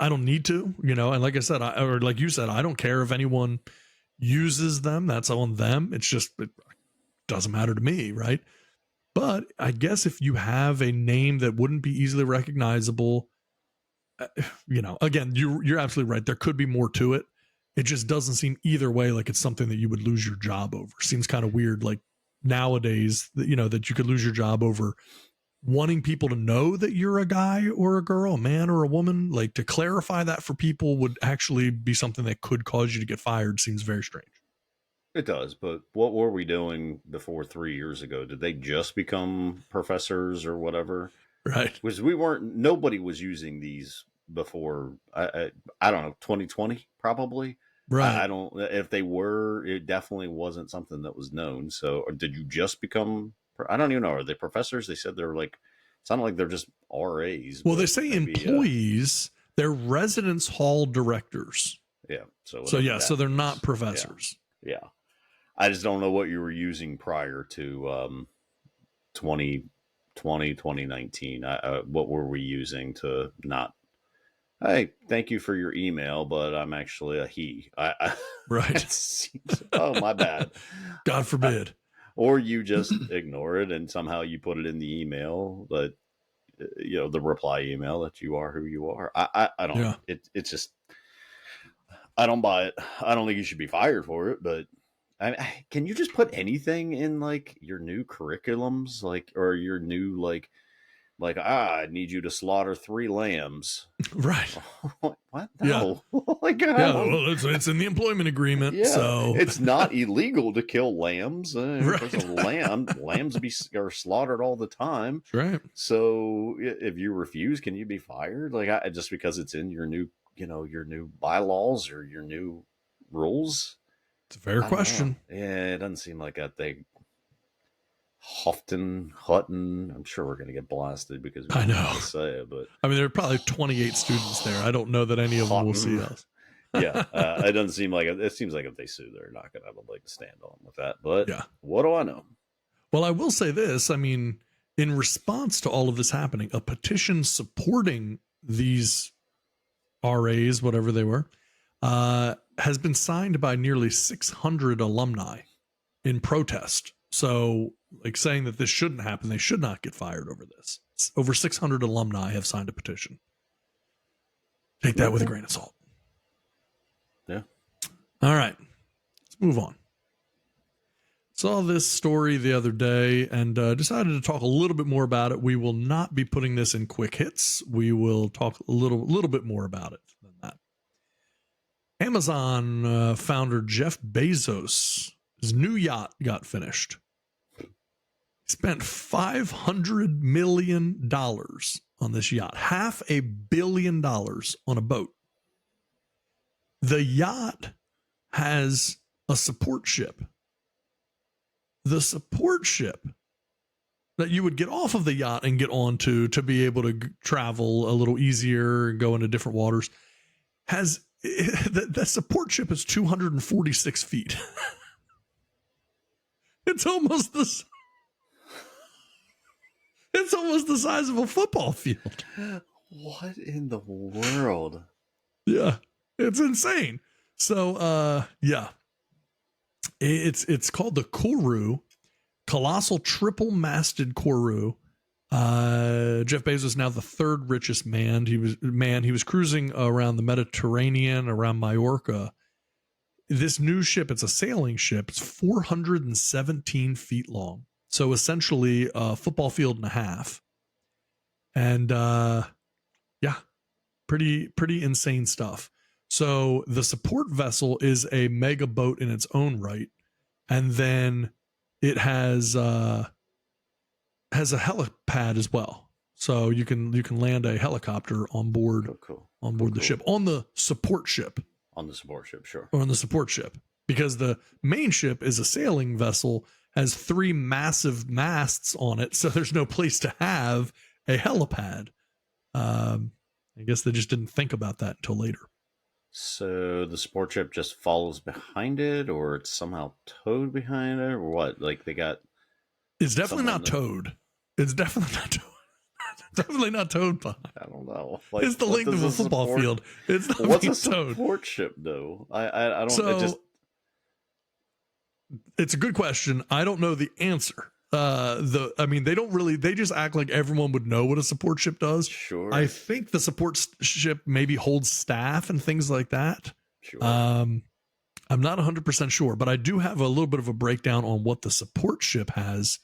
I don't need to, and like I said, or like you said, I don't care if anyone uses them. That's on them. It doesn't matter to me. Right. But I guess if you have a name that wouldn't be easily recognizable, again, you're absolutely right. There could be more to it. It just doesn't seem either way like it's something that you would lose your job over. Seems kind of weird. Like nowadays, that you could lose your job over wanting people to know that you're a guy or a girl, a man or a woman. Like, to clarify that for people would actually be something that could cause you to get fired. Seems very strange. It does, but what were we doing before 3 years ago? Did they just become professors or whatever? Right. Because nobody was using these before, I don't know, 2020 probably. Right. I don't, if they were, it definitely wasn't something that was known. So, or did you just become, I don't even know, are they professors? They said they're like, it's not like they're just RAs. Well, they say maybe, employees, they're residence hall directors. Yeah. So they're not professors. Yeah. I just don't know what you were using prior to 2020, 2019. What were we using to not, hey, thank you for your email, but I'm actually a he. Right. Oh, my bad. God forbid. Or you just ignore it and somehow you put it in the email, but the reply email that you are who you are. I don't. Yeah. It's just, I don't buy it. I don't think you should be fired for it, but can you just put anything in like your new curriculums, or your new I need you to slaughter 3 lambs. Right. What? No. Yeah. Well, it's in the employment agreement. Yeah. So it's not illegal to kill lambs. Right. Lambs are slaughtered all the time. Right. So if you refuse, can you be fired? Just because it's in your new, your new bylaws or your new rules? It's a fair question. Yeah, it doesn't seem like that thing. Hutton. I'm sure we're going to get blasted because we I know. Say it, but I mean, there are probably 28 students there. I don't know that any of them will see us. Yeah, it doesn't seem like it. It seems like if they sue, they're not going to have a leg to stand on with that. But yeah, what do I know? Well, I will say this. I mean, in response to all of this happening, a petition supporting these RAs, whatever they were, has been signed by nearly 600 alumni in protest. So, saying that this shouldn't happen, they should not get fired over this. Over 600 alumni have signed a petition. Take that with a grain of salt. Yeah. All right, let's move on. Saw this story the other day and decided to talk a little bit more about it. We will not be putting this in quick hits. We will talk a little bit more about it than that. Amazon founder Jeff Bezos, his new yacht got finished. He spent $500 million on this yacht, $500 million on a boat. The yacht has a support ship. The support ship that you would get off of the yacht and get onto to be able to travel a little easier and go into different waters has the support ship is 246 feet. It's almost the size of a football field. What in the world? Yeah, it's insane. So, yeah. It's called the Kourou, colossal triple-masted Kourou. Jeff Bezos is now the third richest man. He was cruising around the Mediterranean, around Majorca. This new ship, it's a sailing ship. It's 417 feet long, so essentially a football field and a half. And yeah, pretty insane stuff. So the support vessel is a mega boat in its own right, and then it has a helipad as well. So you can land a helicopter on board the ship, on the support ship. On the support ship, sure. Or on the support ship, because the main ship is a sailing vessel, has 3 massive masts on it, so there's no place to have a helipad. I guess they just didn't think about that until later. So the support ship just follows behind it, or it's somehow towed behind it, or what? Like they got... It's definitely not towed. It's definitely not towed. Definitely not towed behind. I don't know. Like, it's the length of a football field. It's not what's being a support towed. ship, though? I don't... So, it's a good question. I don't know the answer. They don't really, they just act like everyone would know what a support ship does. Sure. I think the support ship maybe holds staff and things like that. Sure. I'm not 100% sure, but I do have a little bit of a breakdown on what the support ship has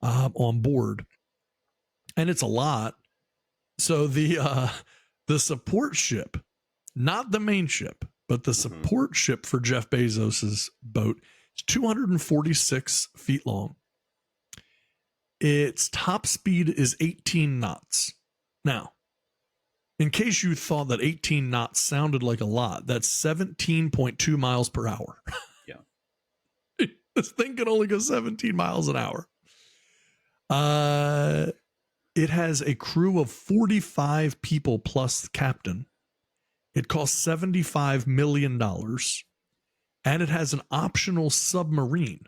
on board. And it's a lot. So the support ship, not the main ship, but the support ship for Jeff Bezos's boat is 246 feet long. Its top speed is 18 knots. Now, in case you thought that 18 knots sounded like a lot, that's 17.2 miles per hour. Yeah. This thing can only go 17 miles an hour. It has a crew of 45 people plus the captain. It costs $75 million. And it has an optional submarine.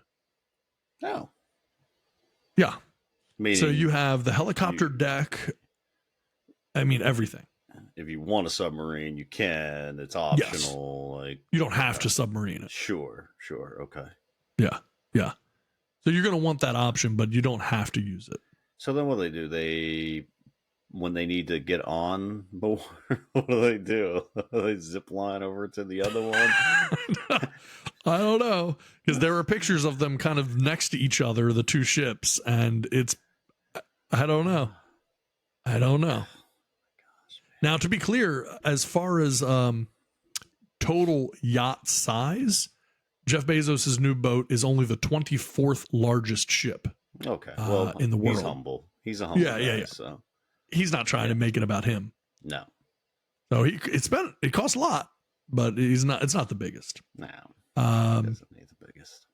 Oh. Yeah. Meaning so you have the helicopter deck. I mean, everything. If you want a submarine, you can. It's optional. Yes. Like you don't have to submarine it. Sure. Okay. Yeah. So you're going to want that option, but you don't have to use it. So then what do? When they need to get on board, what do? They zip line over to the other one? I don't know, because there are pictures of them kind of next to each other, the two ships, and I don't know. Now, to be clear, as far as total yacht size, Jeff Bezos' new boat is only the 24th largest ship. Okay, well, in the world. He's humble. He's a humble guy. Yeah. So he's not trying to make it about him. No. So it costs a lot, but it's not the biggest. No. He doesn't need the biggest.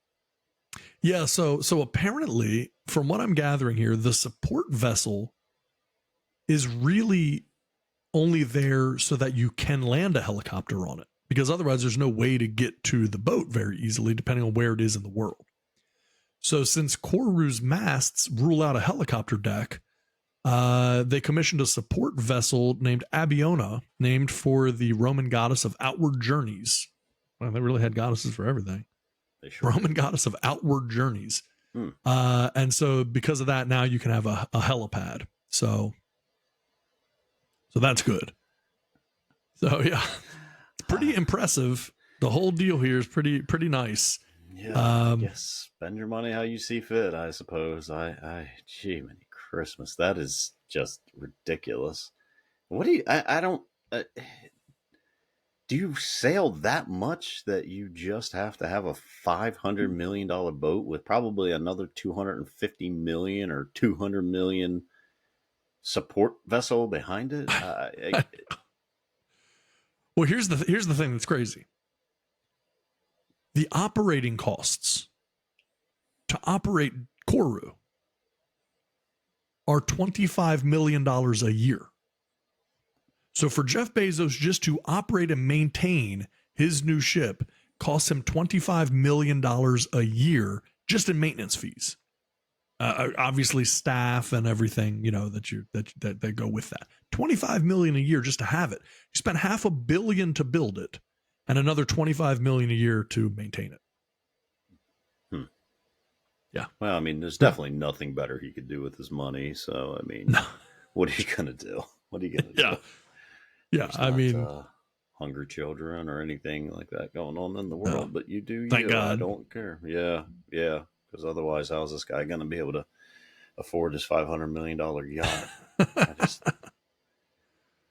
Yeah, so apparently, from what I'm gathering here, the support vessel is really only there so that you can land a helicopter on it, because otherwise there's no way to get to the boat very easily, depending on where it is in the world. So since Kourou's masts rule out a helicopter deck, they commissioned a support vessel named Abiona, named for the Roman goddess of outward journeys. Well, they really had goddesses for everything. Roman goddess of outward journeys. And so because of that, now you can have a helipad. So that's good. So yeah, it's pretty impressive. The whole deal here is pretty nice. Yeah, I guess spend your money how you see fit, I suppose. Gee, many Christmas. That is just ridiculous. What do you, I don't, do you sail that much that you just have to have a $500 million boat with probably another 250 million or 200 million support vessel behind it? Well, here's the thing that's crazy. The operating costs to operate Kourou are $25 million a year. So for Jeff Bezos just to operate and maintain his new ship costs him $25 million a year just in maintenance fees. Obviously staff and everything, that go with that. $25 million a year just to have it. You spent $500 million to build it and another $25 million a year to maintain it. Yeah. Well, I mean, there's definitely nothing better he could do with his money. So, I mean, what are you going to do? What are you going to do? Yeah. I mean, hungry children or anything like that going on in the world, but you do. Thank God. I don't care. Yeah. Because otherwise, how's this guy going to be able to afford his $500 million yacht?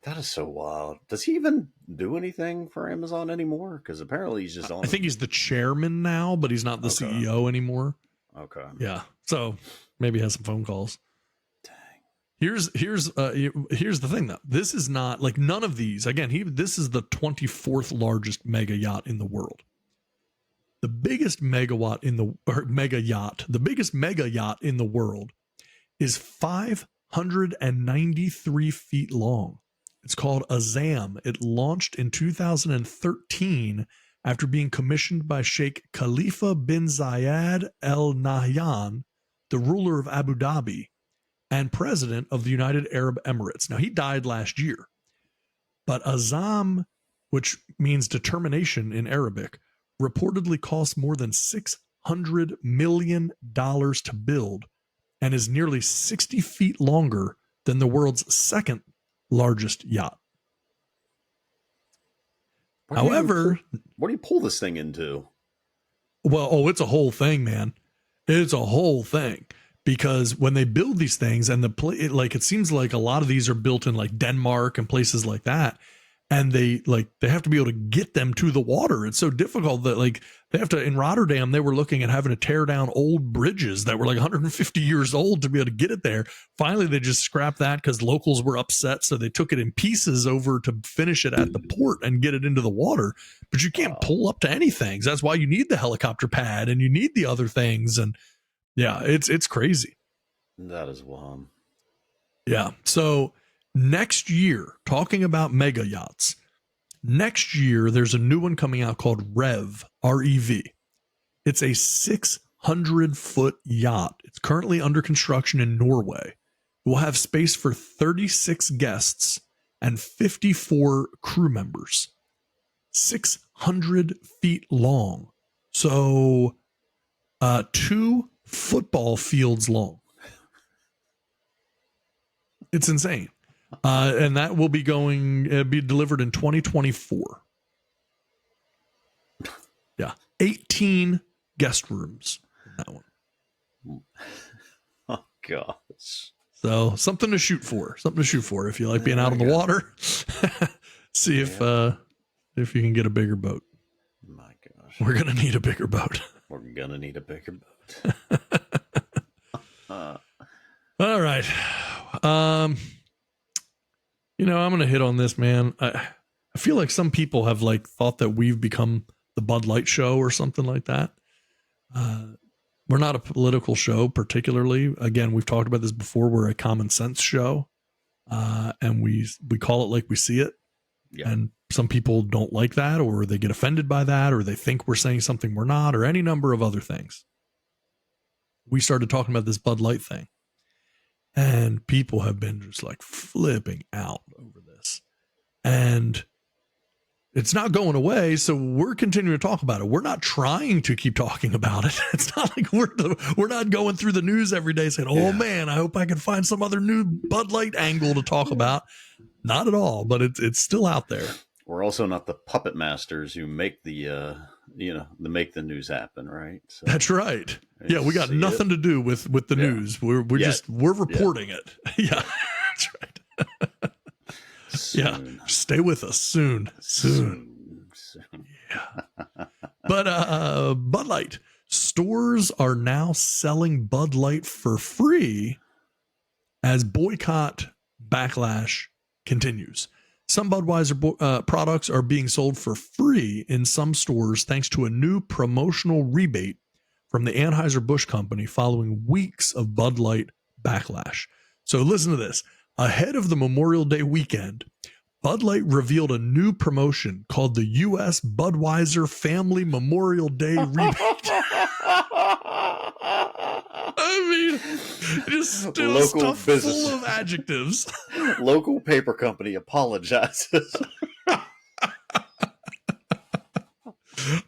That is so wild. Does he even do anything for Amazon anymore? Because apparently he's just on. I think he's the chairman now, but he's not the CEO anymore. Okay. Yeah. So maybe he has some phone calls. Dang. Here's the thing though. This is not like none of these. Again, this is the 24th largest mega yacht in the world. The biggest mega yacht in the world is 593 feet long. It's called Azam. It launched in 2013 after being commissioned by Sheikh Khalifa bin Zayed Al Nahyan, the ruler of Abu Dhabi and president of the United Arab Emirates. Now, he died last year, but Azam, which means determination in Arabic, reportedly cost more than $600 million to build and is nearly 60 feet longer than the world's second largest yacht. However, what do you pull this thing into? Well, it's a whole thing, man. It's a whole thing. Because when they build these things and it seems like a lot of these are built in like Denmark and places like that. And they have to be able to get them to the water. It's so difficult that they have to, in Rotterdam, they were looking at having to tear down old bridges that were like 150 years old to be able to get it there. Finally, they just scrapped that because locals were upset. So they took it in pieces over to finish it at the port and get it into the water. But you can't pull up to anything. That's why you need the helicopter pad and you need the other things. And yeah, it's crazy. That is wild. Yeah. So next year, talking about mega yachts, next year there's a new one coming out called Rev, R-E-V. It's a 600-foot yacht. It's currently under construction in Norway. It will have space for 36 guests and 54 crew members. 600 feet long. So 2 football fields long. It's insane. And that will be be delivered in 2024. Yeah. 18 guest rooms in that one. Oh, gosh. So something to shoot for. If you like being out on the water. See if you can get a bigger boat. My gosh. We're going to need a bigger boat. All right. I'm going to hit on this, man. I feel like some people have thought that we've become the Bud Light show or something like that. We're not a political show particularly. Again, we've talked about this before. We're a common sense show. And we call it like we see it. Yeah. And some people don't like that, or they get offended by that, or they think we're saying something we're not, or any number of other things. We started talking about this Bud Light thing. And people have been just flipping out over this. And it's not going away. So we're continuing to talk about it. We're not trying to keep talking about it. It's not like we're not going through the news every day saying, oh man, I hope I can find some other new Bud Light angle to talk about. Not at all, but it's still out there. we're also not the puppet masters who make the make the news happen, right? So that's right. Yeah, we got nothing to do with the news. We're reporting it. Yeah, that's right. Yeah, stay with us soon. Yeah. But Bud Light stores are now selling Bud Light for free as boycott backlash continues. Some Budweiser products are being sold for free in some stores thanks to a new promotional rebate from the Anheuser-Busch Company following weeks of Bud Light backlash. So listen to this. Ahead of the Memorial Day weekend, Bud Light revealed a new promotion called the U.S. Budweiser Family Memorial Day Rebate. I mean, just still local stuff business full of adjectives. Local paper company apologizes. I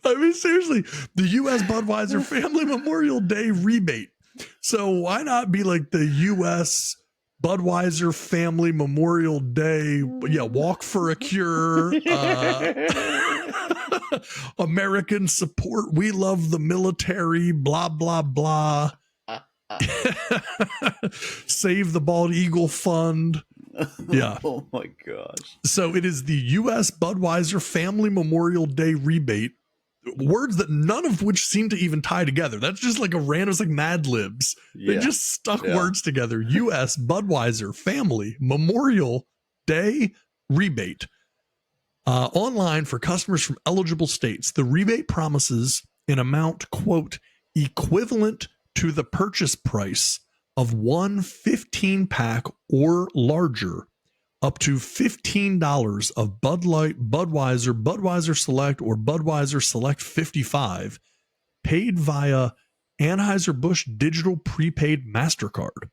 mean, seriously, the U.S. Budweiser Family Memorial Day Rebate. So why not be like the U.S. Budweiser Family Memorial Day? Yeah, Walk for a Cure. American support. We love the military. Blah, blah, blah. Save the Bald Eagle Fund. Yeah. Oh my gosh. So it is the U.S. Budweiser Family Memorial Day Rebate. Words that none of which seem to even tie together. That's just like a random, it's like Mad Libs. They just stuck words together. U.S. Budweiser Family Memorial Day Rebate. Online for customers from eligible states. The rebate promises an amount, quote, equivalent to the purchase price of one 15-pack or larger, up to $15 of Bud Light, Budweiser, Budweiser Select, or Budweiser Select 55, paid via Anheuser-Busch Digital Prepaid MasterCard.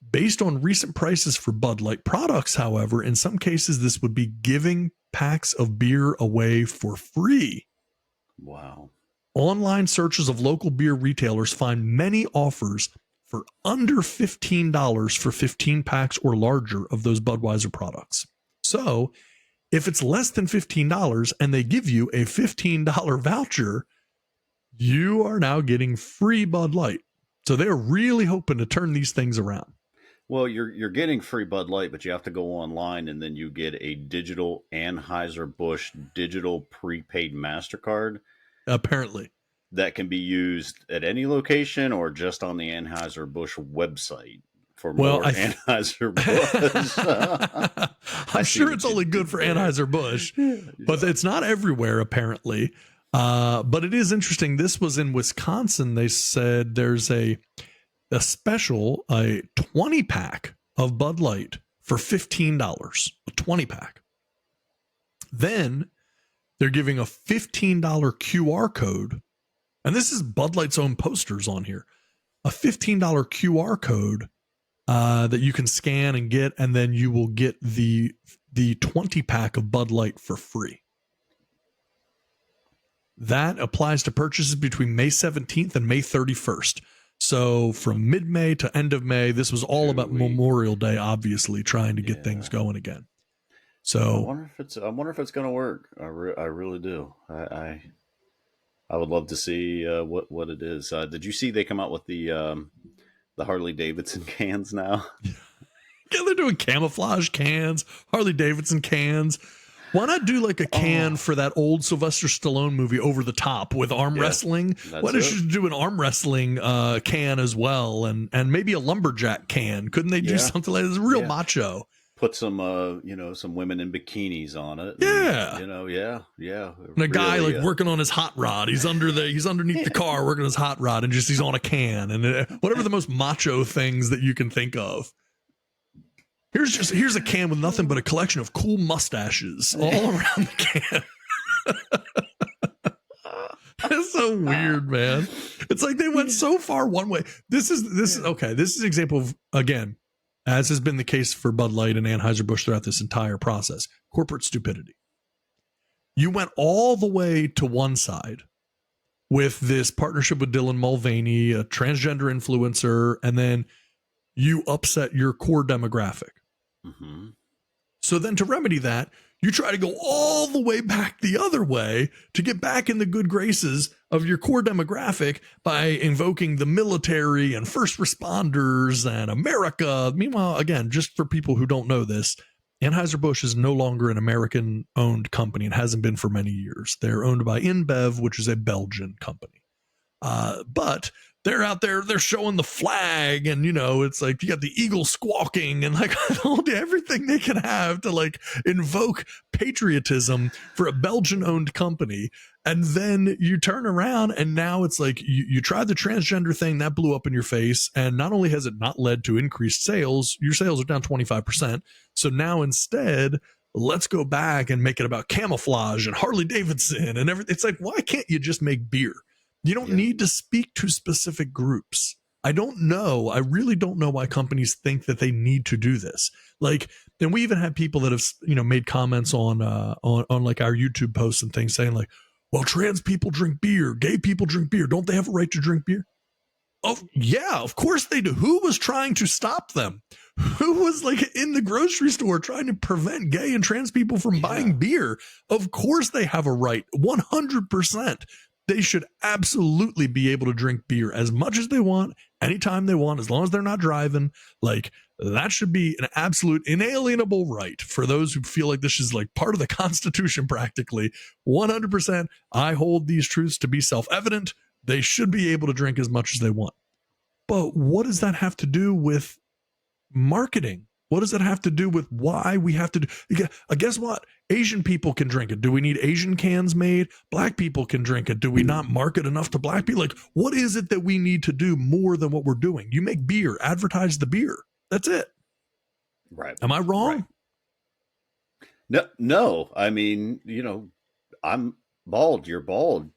Based on recent prices for Bud Light products, however, in some cases, this would be giving packs of beer away for free. Wow. Online searches of local beer retailers find many offers for under $15 for 15 packs or larger of those Budweiser products. So if it's less than $15 and they give you a $15 voucher, you are now getting free Bud Light. So they're really hoping to turn these things around. Well, you're getting free Bud Light, but you have to go online and then you get a digital Anheuser-Busch digital prepaid MasterCard. Apparently. That can be used at any location or just on the Anheuser-Busch website for more Anheuser-Busch. I'm sure it's only good for Anheuser-Busch, but it's not everywhere, apparently. But it is interesting. This was in Wisconsin. They said there's a special, a 20-pack of Bud Light for $15, a 20-pack. Then they're giving a $15 QR code. And this is Bud Light's own posters on here. A $15 QR code that you can scan and get, and then you will get the 20-pack of Bud Light for free. That applies to purchases between May 17th and May 31st. So from mid-May to end of May, this was all about Memorial Day, obviously, trying to get things going again. So I wonder if it's going to work. I really do. I would love to see what it is. Did you see they come out with the Harley Davidson cans now? Yeah, they're doing camouflage cans, Harley Davidson cans. Why not do like a can for that old Sylvester Stallone movie, Over the Top, with arm wrestling? Why don't you do an arm wrestling can as well, and maybe a lumberjack can? Couldn't they do something like this? Real macho. Put some some women in bikinis on it. Yeah. And, And a guy like working on his hot rod. He's underneath the car working on his hot rod, and he's on a can, and whatever the most macho things that you can think of. Here's a can with nothing but a collection of cool mustaches all around the can. It's so weird, man. It's like they went so far one way. This is okay. This is an example of, again, as has been the case for Bud Light and Anheuser-Busch throughout this entire process, corporate stupidity. You went all the way to one side with this partnership with Dylan Mulvaney, a transgender influencer, and then you upset your core demographic. Mm-hmm. So then to remedy that, you try to go all the way back the other way to get back in the good graces of your core demographic by invoking the military and first responders and America. Meanwhile, again, just for people who don't know this, Anheuser-Busch is no longer an American-owned company and hasn't been for many years. They're owned by InBev, which is a Belgian company. But they're out there, they're showing the flag, and it's like you got the eagle squawking and like everything they can have to like invoke patriotism for a Belgian-owned company. And then you turn around and now it's like you tried the transgender thing that blew up in your face. And not only has it not led to increased sales, your sales are down 25%. So now instead, let's go back and make it about camouflage and Harley Davidson and everything. It's like, why can't you just make beer? You don't need to speak to specific groups. I don't know. I really don't know why companies think that they need to do this. Like, and we even had people that have, made comments on like our YouTube posts and things saying like, well, trans people drink beer, gay people drink beer. Don't they have a right to drink beer? Oh, yeah, of course they do. Who was trying to stop them? Who was like in the grocery store trying to prevent gay and trans people from buying beer? Of course they have a right. 100%. They should absolutely be able to drink beer as much as they want, anytime they want, as long as they're not driving. Like, that should be an absolute inalienable right for those who feel like this is like part of the Constitution practically. 100%. I hold these truths to be self-evident. They should be able to drink as much as they want. But what does that have to do with marketing? What does that have to do with why we have to do? Guess what? Asian people can drink it. Do we need Asian cans made? Black people can drink it. Do we not market enough to black people? Like, what is it that we need to do more than what we're doing? You make beer, advertise the beer. That's it. Right. Am I wrong? Right. No. I mean, I'm bald. You're bald.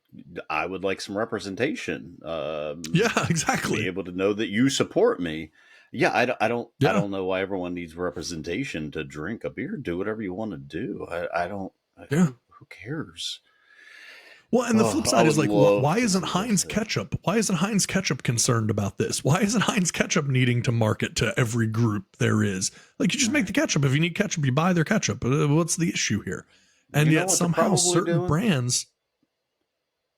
I would like some representation. Yeah, exactly. Be able to know that you support me. Yeah, I don't know why everyone needs representation to drink a beer. Do whatever you want to do. Who cares? Well, and the flip side is like, why isn't Heinz ketchup? Why isn't Heinz ketchup concerned about this? Why isn't Heinz ketchup needing to market to every group there is? Like, you just make the ketchup. If you need ketchup, you buy their ketchup. What's the issue here? And yet somehow certain brands.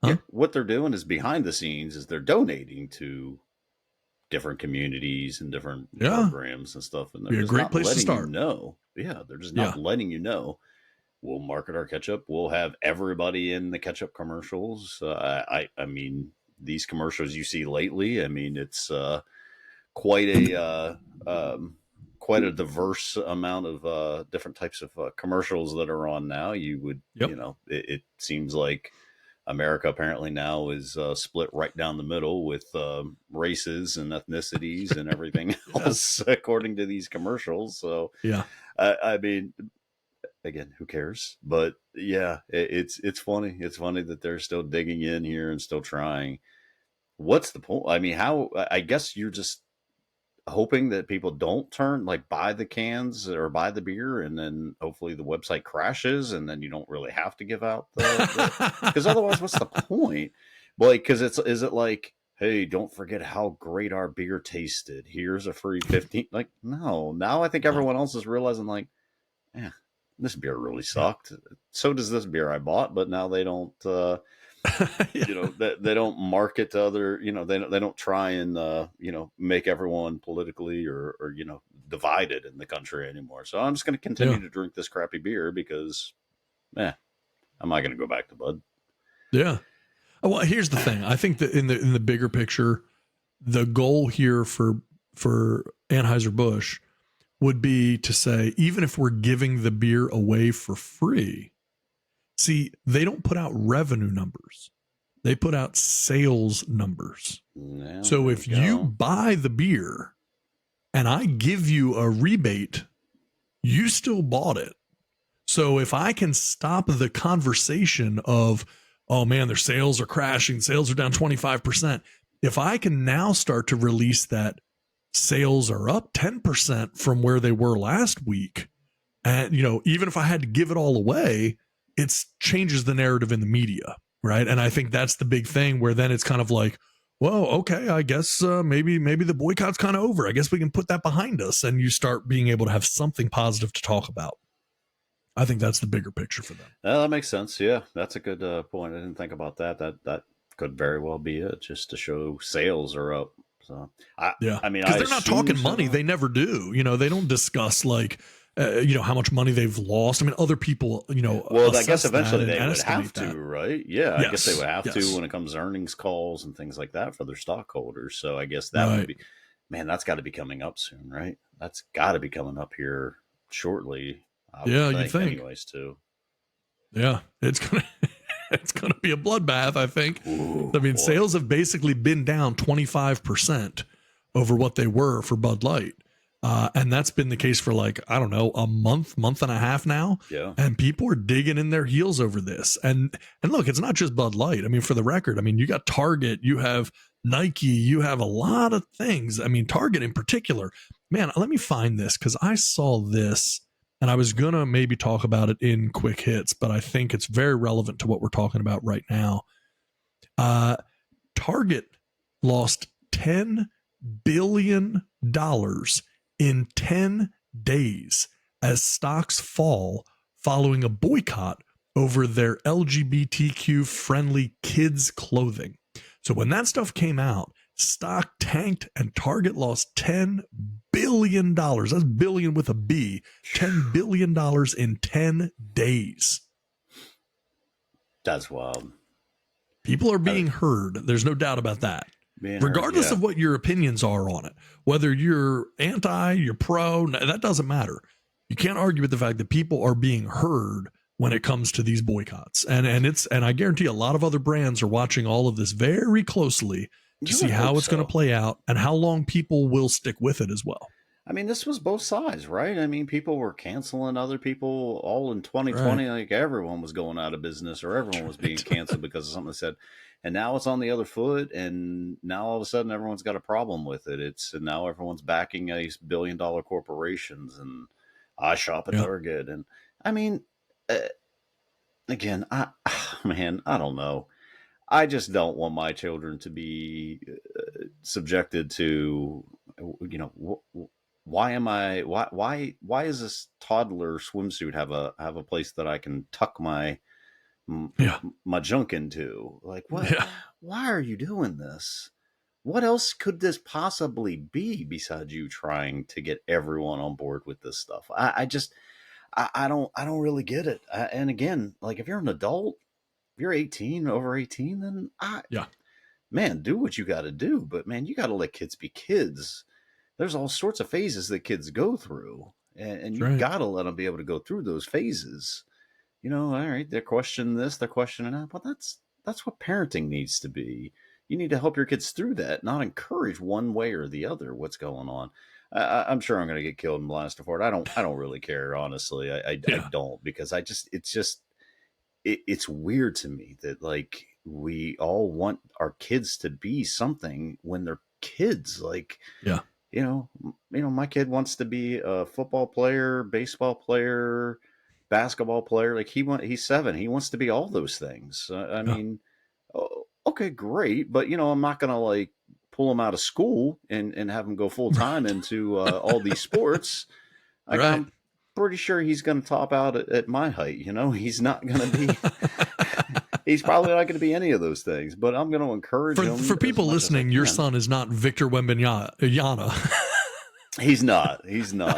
Yeah, what they're doing is behind the scenes is they're donating to different communities and different programs and stuff. And they're a great place to start. They're just not letting you know. We'll market our ketchup. We'll have everybody in the ketchup commercials. I mean, these commercials you see lately, I mean, it's quite a diverse amount of different types of commercials that are on now. You would, it seems like America apparently now is split right down the middle with races and ethnicities and everything else, according to these commercials. So, I mean, again, who cares? But it's funny. It's funny that they're still digging in here and still trying. What's the point? I mean, I guess you're just hoping that people don't buy the cans or buy the beer, and then hopefully the website crashes, and then you don't really have to give out because otherwise, what's the point? Like, because is it like, hey, don't forget how great our beer tasted. Here's a free 15. Like, no. Now I think everyone else is realizing, like, this beer really sucked. So does this beer I bought, but now they don't. They don't market to other. They don't try and make everyone politically or divided in the country anymore. So I'm just going to continue to drink this crappy beer because, I'm not going to go back to Bud. Yeah. Well, here's the thing. I think that in the bigger picture, the goal here for Anheuser-Busch would be to say, even if we're giving the beer away for free, see, they don't put out revenue numbers. They put out sales numbers. Yeah, so if you buy the beer and I give you a rebate, you still bought it. So if I can stop the conversation of, oh man, their sales are crashing, sales are down 25%. If I can now start to release that sales are up 10% from where they were last week, and even if I had to give it all away, it changes the narrative in the media, right? And I think that's the big thing, where then it's kind of like, well, okay, I guess maybe the boycott's kind of over. I guess we can put that behind us, and you start being able to have something positive to talk about. I think that's the bigger picture for them. That makes sense. Yeah, that's a good point. I didn't think about that. That could very well be it, just to show sales are up. So Yeah, I mean, because I they're not assume talking money. so. They never do. They don't discuss like, how much money they've lost. I mean, other people, Well, I guess assess that eventually and they would estimate have to, that. right? Yeah, I guess they Yes, would have yes. to when it comes to earnings calls and things like that for their stockholders. So I guess that would Right. be, man, that's got to be coming up soon, right? That's got to be coming up here shortly, I would Yeah, you'd think. anyways, too. Yeah, it's gonna it's gonna be a bloodbath, I think. Ooh, I mean, boy. sales have basically been down 25% over what they were for Bud Light. And that's been the case for like, I don't know, a month and a half now. Yeah. And people are digging in their heels over this. And look, it's not just Bud Light. I mean, for the record, I mean, you got Target, you have Nike, you have a lot of things. I mean, Target in particular. Man, let me find this because I saw this and I was going to maybe talk about it in quick hits, but I think it's very relevant to what we're talking about right now. Target lost $10 billion in 10 days as stocks fall following a boycott over their LGBTQ friendly kids clothing. So when that stuff came out, stock tanked and Target lost $10 billion. That's billion with a B. $10 billion in 10 days. That's wild. People are being heard. There's no doubt about that. Regardless of what your opinions are on it, whether you're anti, you're pro, that doesn't matter. You can't argue with the fact that people are being heard when it comes to these boycotts. And I guarantee a lot of other brands are watching all of this very closely to see how it's going to play out and how long people will stick with it as well. I mean, this was both sides, right? I mean, people were canceling other people all in 2020. Right. Like everyone was going out of business or everyone was being canceled because of something they said. And now it's on the other foot. And now all of a sudden everyone's got a problem with it. And now everyone's backing these billion-dollar corporations. And I shop at Target. And I mean, again, I don't know. I just don't want my children to be subjected to, why is this toddler swimsuit have a place that I can tuck my junk into? Like, what? Yeah. Why are you doing this? What else could this possibly be besides you trying to get everyone on board with this stuff? I don't really get it. And again, like if you're an adult, if you're 18, over 18, then man, do what you got to do. But man, you got to let kids be kids. There's all sorts of phases that kids go through, and you got to let them be able to go through those phases. All right, they're questioning this, they're questioning that. Well, that's what parenting needs to be. You need to help your kids through that, not encourage one way or the other what's going on. I'm sure I'm going to get killed and blasted for it. I don't really care, honestly. I don't, because it's weird to me that like we all want our kids to be something when they're kids. Like, my kid wants to be a football player, baseball player, basketball player. Like he's 7. He wants to be all those things. I mean, okay, great. But I'm not going to like pull him out of school and have him go full time into all these sports. Like, I'm pretty sure he's going to top out at my height. He's not going to be, he's probably not going to be any of those things, but I'm going to encourage him. For people listening, your son is not Victor Wembanyama. He's not.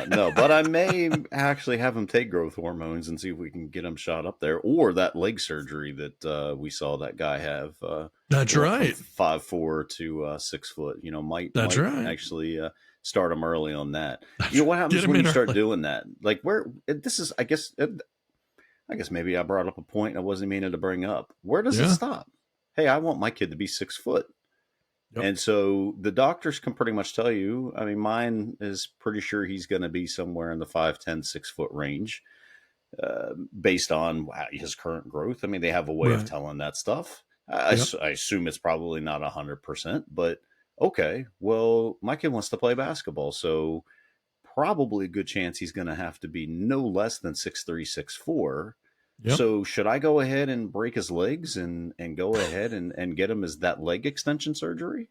No, but I may actually have him take growth hormones and see if we can get him shot up there, or that leg surgery that we saw that guy have. That's right. 5'4" to 6 foot. Might actually start him early on that. What happens when you start doing that? Like this is, I guess maybe I brought up a point I wasn't meaning to bring up. Where does it stop? Hey, I want my kid to be 6 foot. Yep. And so the doctors can pretty much tell you, I mean, mine is pretty sure he's going to be somewhere in the 5'10", 6 foot range based on his current growth. I mean, they have a way of telling that stuff. I assume it's probably not 100%, but okay, well, my kid wants to play basketball. So probably a good chance he's going to have to be no less than 6'3", 6'4". Yep. So should I go ahead and break his legs and go ahead and get him as that leg extension surgery?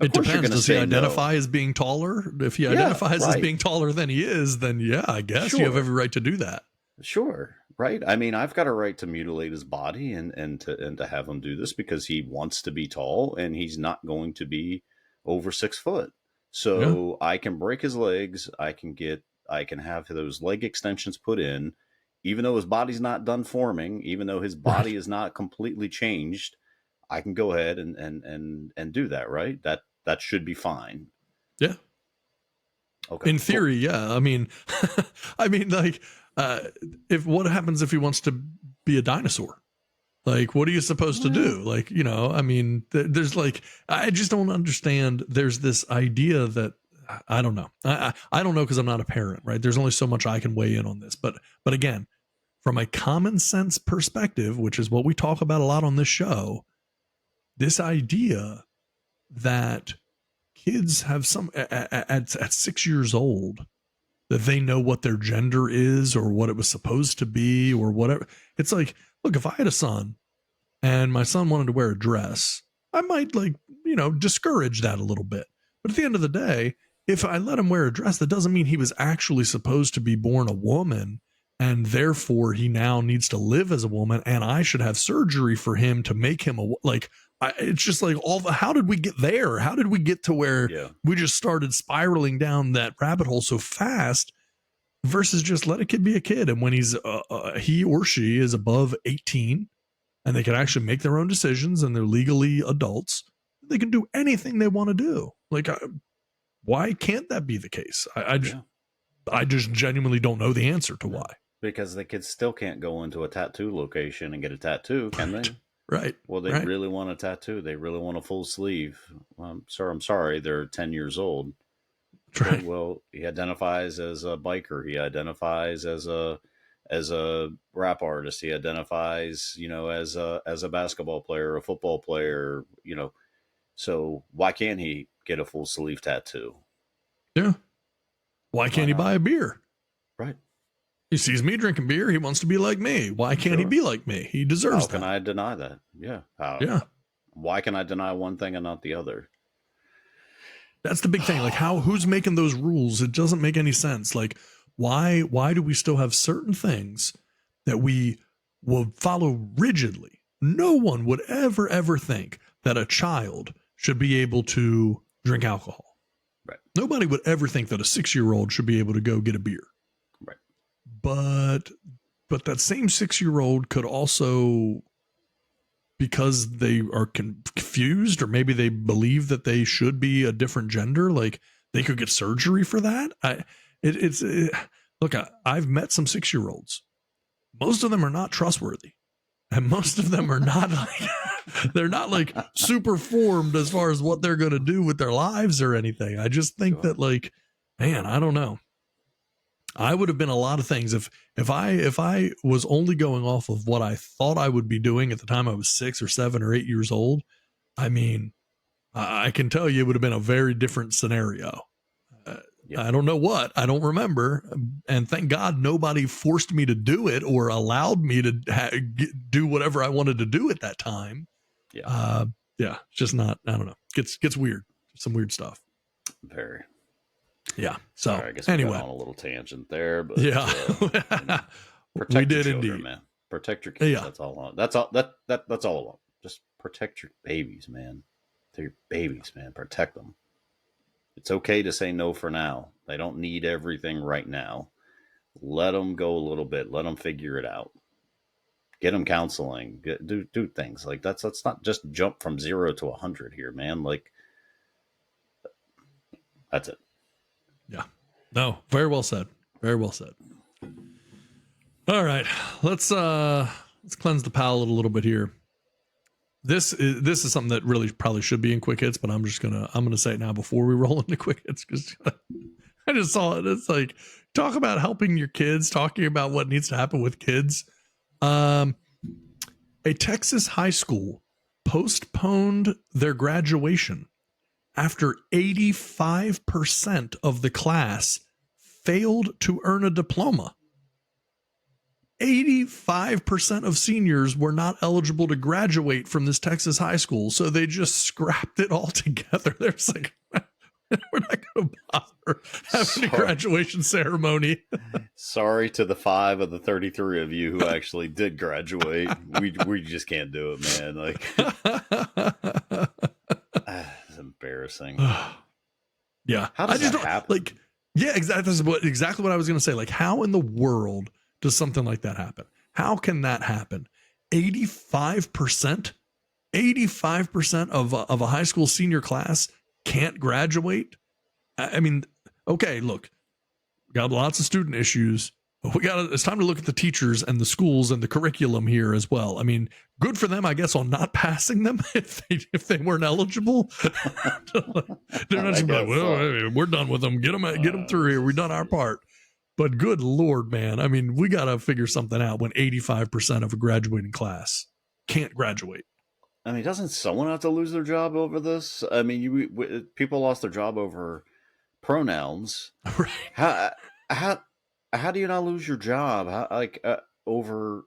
It depends. Does he identify as being taller? If he identifies as being taller than he is, then I guess you have every right to do that. Sure, right? I mean, I've got a right to mutilate his body and to have him do this because he wants to be tall and he's not going to be over 6 foot. Yeah. So I can break his legs. I can have those leg extensions put in, even though his body's not done forming, even though his body Right. is not completely changed. I can go ahead and do that, right? That should be fine. Yeah. Okay, In cool. theory, yeah. I mean, I mean, like, if what happens if he wants to be a dinosaur? Like, what are you supposed to do? Like, I mean, there's like, I just don't understand. There's this idea that I don't know. I don't know because I'm not a parent, right? There's only so much I can weigh in on this. But again, from a common sense perspective, which is what we talk about a lot on this show, this idea that kids have at 6 years old that they know what their gender is or what it was supposed to be or whatever. It's like, look, if I had a son and my son wanted to wear a dress, I might discourage that a little bit. But at the end of the day, if I let him wear a dress, that doesn't mean he was actually supposed to be born a woman and therefore he now needs to live as a woman and I should have surgery for him to make him it's just like how did we get there? How did we get to where we just started spiraling down that rabbit hole so fast versus just let a kid be a kid? And when he or she is above 18 and they can actually make their own decisions and they're legally adults, they can do anything they want to do. Like, why can't that be the case? I just genuinely don't know the answer to why. Because the kids still can't go into a tattoo location and get a tattoo, can they? Right. Well, they really want a tattoo. They really want a full sleeve. I'm sorry. They're 10 years old. Right. Okay, well, he identifies as a biker. He identifies as a rap artist. He identifies, as a basketball player, a football player, So why can't he get a full sleeve tattoo? Yeah. Why can't he buy a beer? Right. He sees me drinking beer. He wants to be like me. Why can't he be like me? He deserves that. How can I deny that? Yeah. Yeah. Why can I deny one thing and not the other? That's the big thing. Like, who's making those rules? It doesn't make any sense. Like, why do we still have certain things that we will follow rigidly? No one would ever think that a child should be able to drink alcohol. Right. Nobody would ever think that a 6-year-old should be able to go get a beer. Right. But that same 6-year-old could also, because they are confused or maybe they believe that they should be a different gender, like they could get surgery for that. Look, I've met some 6-year-olds. Most of them are not trustworthy. And most of them are not they're not like super formed as far as what they're going to do with their lives or anything. I just think that, like, man, I don't know. I would have been a lot of things if I was only going off of what I thought I would be doing at the time I was 6 or 7 or 8 years old. I mean, I can tell you it would have been a very different scenario. I don't know what. I don't remember. And thank God nobody forced me to do it or allowed me to do whatever I wanted to do at that time. Yeah. It's just not, I don't know. Gets weird. Some weird stuff. Very. Yeah. So I guess we anyway, got on a little tangent there, but yeah, protect we your did children, indeed, man. Protect your kids. Yeah. That's all. That's all. That's all I want. Just protect your babies, man. They're your babies, man. Protect them. It's okay to say no for now. They don't need everything right now. Let them go a little bit. Let them figure it out. Get them counseling. Do things like that's. Let's not just jump from 0 to 100 here, man. Like that's it. Yeah. No, very well said. Very well said. All right. Let's cleanse the palate a little bit here. This is something that really probably should be in quick hits, but I'm gonna say it now before we roll into quick hits because I just saw it. It's like, talk about helping your kids, talking about what needs to happen with kids. A Texas high school postponed their graduation after 85% of the class failed to earn a diploma. 85% of seniors were not eligible to graduate from this Texas high school, so they just scrapped it all together. There's like, We're not going to bother having a graduation ceremony. Sorry to the 5 of the 33 of you who actually did graduate. We just can't do it, man. Like, it's embarrassing. Yeah. How does that happen? Like, yeah, exactly. This is exactly what I was going to say. Like, how in the world does something like that happen? How can that happen? 85%? 85% of a high school senior class can't graduate. I mean, okay, look, we got lots of student issues. It's time to look at the teachers and the schools and the curriculum here as well. I mean, good for them, I guess, on not passing them if they weren't eligible. They're not just like, well, hey, we're done with them. Get them through here. We've done our part. But good Lord, man. I mean, we got to figure something out when 85% of a graduating class can't graduate. I mean, doesn't someone have to lose their job over this? I mean, people lost their job over pronouns. Right. How do you not lose your job? Over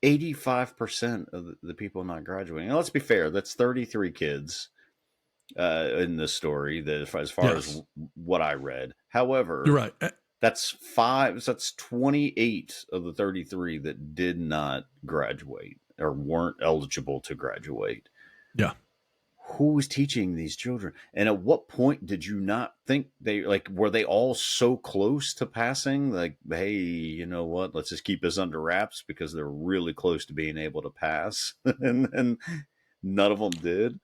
85% of the people not graduating. Now, let's be fair. That's 33 kids in this story. That as far as what I read. However, you're right. That's 28 of the 33 that did not graduate or weren't eligible to graduate. Yeah. Who was teaching these children? And at what point did you not think were they all so close to passing? Like, hey, you know what? Let's just keep this under wraps because they're really close to being able to pass. and none of them did.